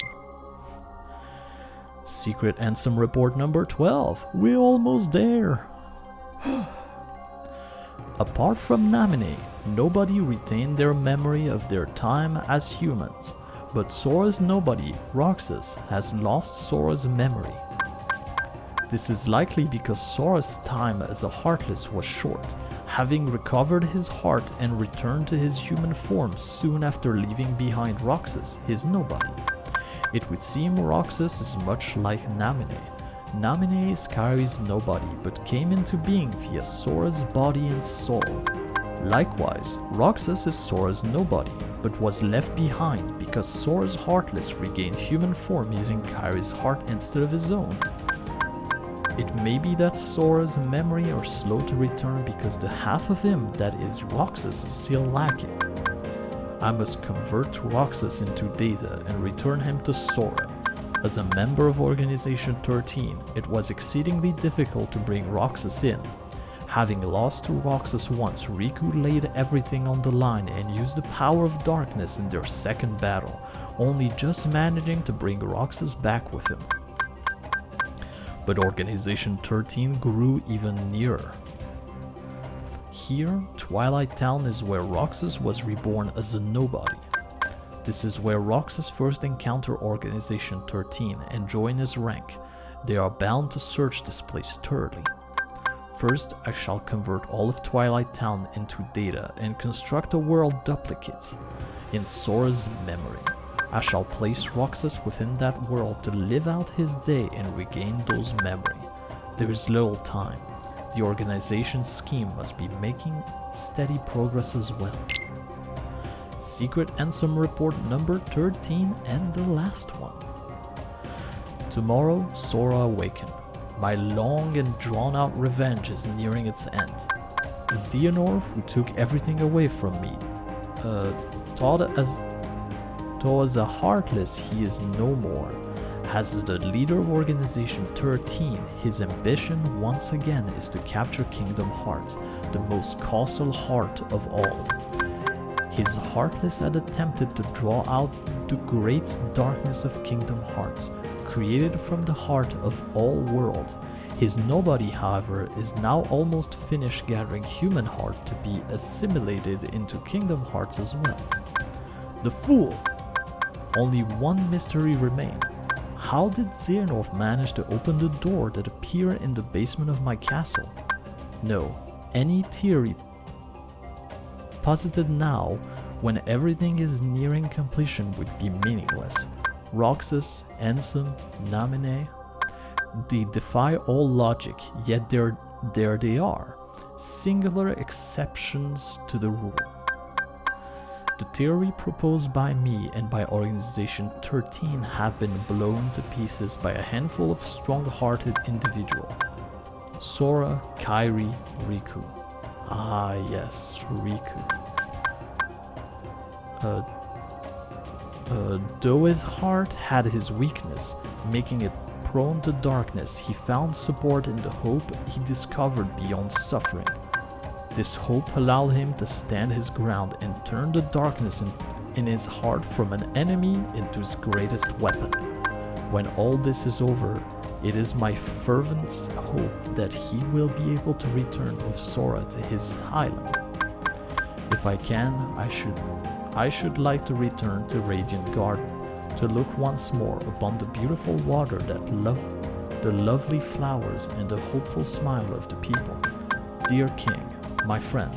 Secret Ansem Report number 12. We're almost there. Apart from Namine, nobody retained their memory of their time as humans, but Sora's nobody, Roxas, has lost Sora's memory. This is likely because Sora's time as a Heartless was short, having recovered his heart and returned to his human form soon after leaving behind Roxas, his nobody. It would seem Roxas is much like Namine. Namine is Kairi's nobody, but came into being via Sora's body and soul. Likewise, Roxas is Sora's nobody, but was left behind because Sora's Heartless regained human form using Kairi's heart instead of his own. It may be that Sora's memory are slow to return because the half of him, that is Roxas, is still lacking. I must convert Roxas into data and return him to Sora. As a member of Organization 13, it was exceedingly difficult to bring Roxas in. Having lost to Roxas once, Riku laid everything on the line and used the power of darkness in their second battle, only just managing to bring Roxas back with him. But Organization 13 grew even nearer. Here, Twilight Town is where Roxas was reborn as a nobody. This is where Roxas first encountered Organization 13 and join his rank. They are bound to search this place thoroughly. First, I shall convert all of Twilight Town into data and construct a world duplicate in Sora's memory. I shall place Roxas within that world to live out his day and regain those memories. There is little time. The organization's scheme must be making steady progress as well. Secret Ansem Report number 13 and the last one. Tomorrow, Sora awakened. My long and drawn-out revenge is nearing its end. Xehanort, who took everything away from me, thought as a Heartless he is no more. As the leader of Organization 13, his ambition once again is to capture Kingdom Hearts, the most colossal heart of all. His Heartless had attempted to draw out the great darkness of Kingdom Hearts, created from the heart of all worlds. His nobody, however, is now almost finished gathering human heart to be assimilated into Kingdom Hearts as well. The fool! Only one mystery remained. How did Xehanort manage to open the door that appeared in the basement of my castle? No, any theory posited now, when everything is nearing completion, would be meaningless. Roxas, Ansem, Namine, they defy all logic, yet there they are, singular exceptions to the rule. The theory proposed by me and by Organization 13 have been blown to pieces by a handful of strong-hearted individuals. Sora, Kairi, Riku. Ah yes, Riku. Though his heart had his weakness, making it prone to darkness, he found support in the hope he discovered beyond suffering. This hope allowed him to stand his ground and turn the darkness in his heart from an enemy into his greatest weapon. When all this is over, it is my fervent hope that he will be able to return with Sora to his island. If I can, I should like to return to Radiant Garden, to look once more upon the beautiful water that the lovely flowers and the hopeful smile of the people. Dear King, my friend,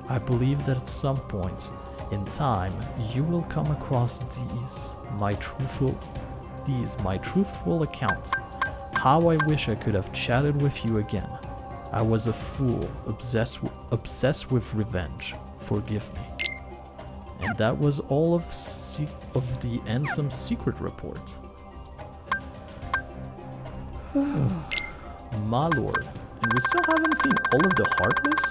I believe that at some point in time you will come across these my truthful accounts. How I wish I could have chatted with you again. I was a fool, obsessed with revenge. Forgive me. And that was all of the Ansem Secret Report. My lord, and we still haven't seen all of the Heartless?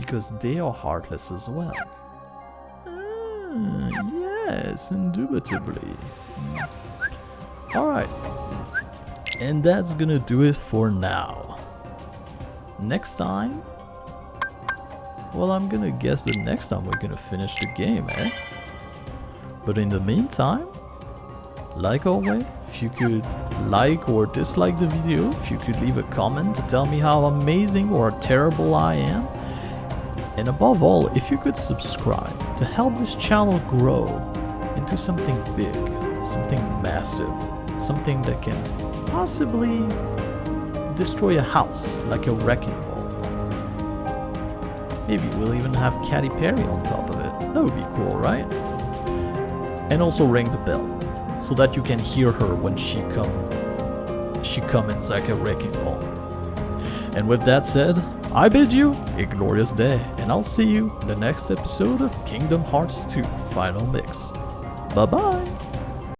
because they are heartless as well. Yes, indubitably. Alright. And that's gonna do it for now. Next time? Well, I'm gonna guess that next time we're gonna finish the game, eh? But in the meantime, like always, if you could like or dislike the video, if you could leave a comment to tell me how amazing or terrible I am, and above all, if you could subscribe to help this channel grow into something big, something massive, something that can possibly destroy a house like a wrecking ball. Maybe we'll even have Katy Perry on top of it. That would be cool, right? And also ring the bell, so that you can hear her when she comments like a wrecking ball. And with that said, I bid you a glorious day, and I'll see you in the next episode of Kingdom Hearts 2 Final Mix. Bye bye!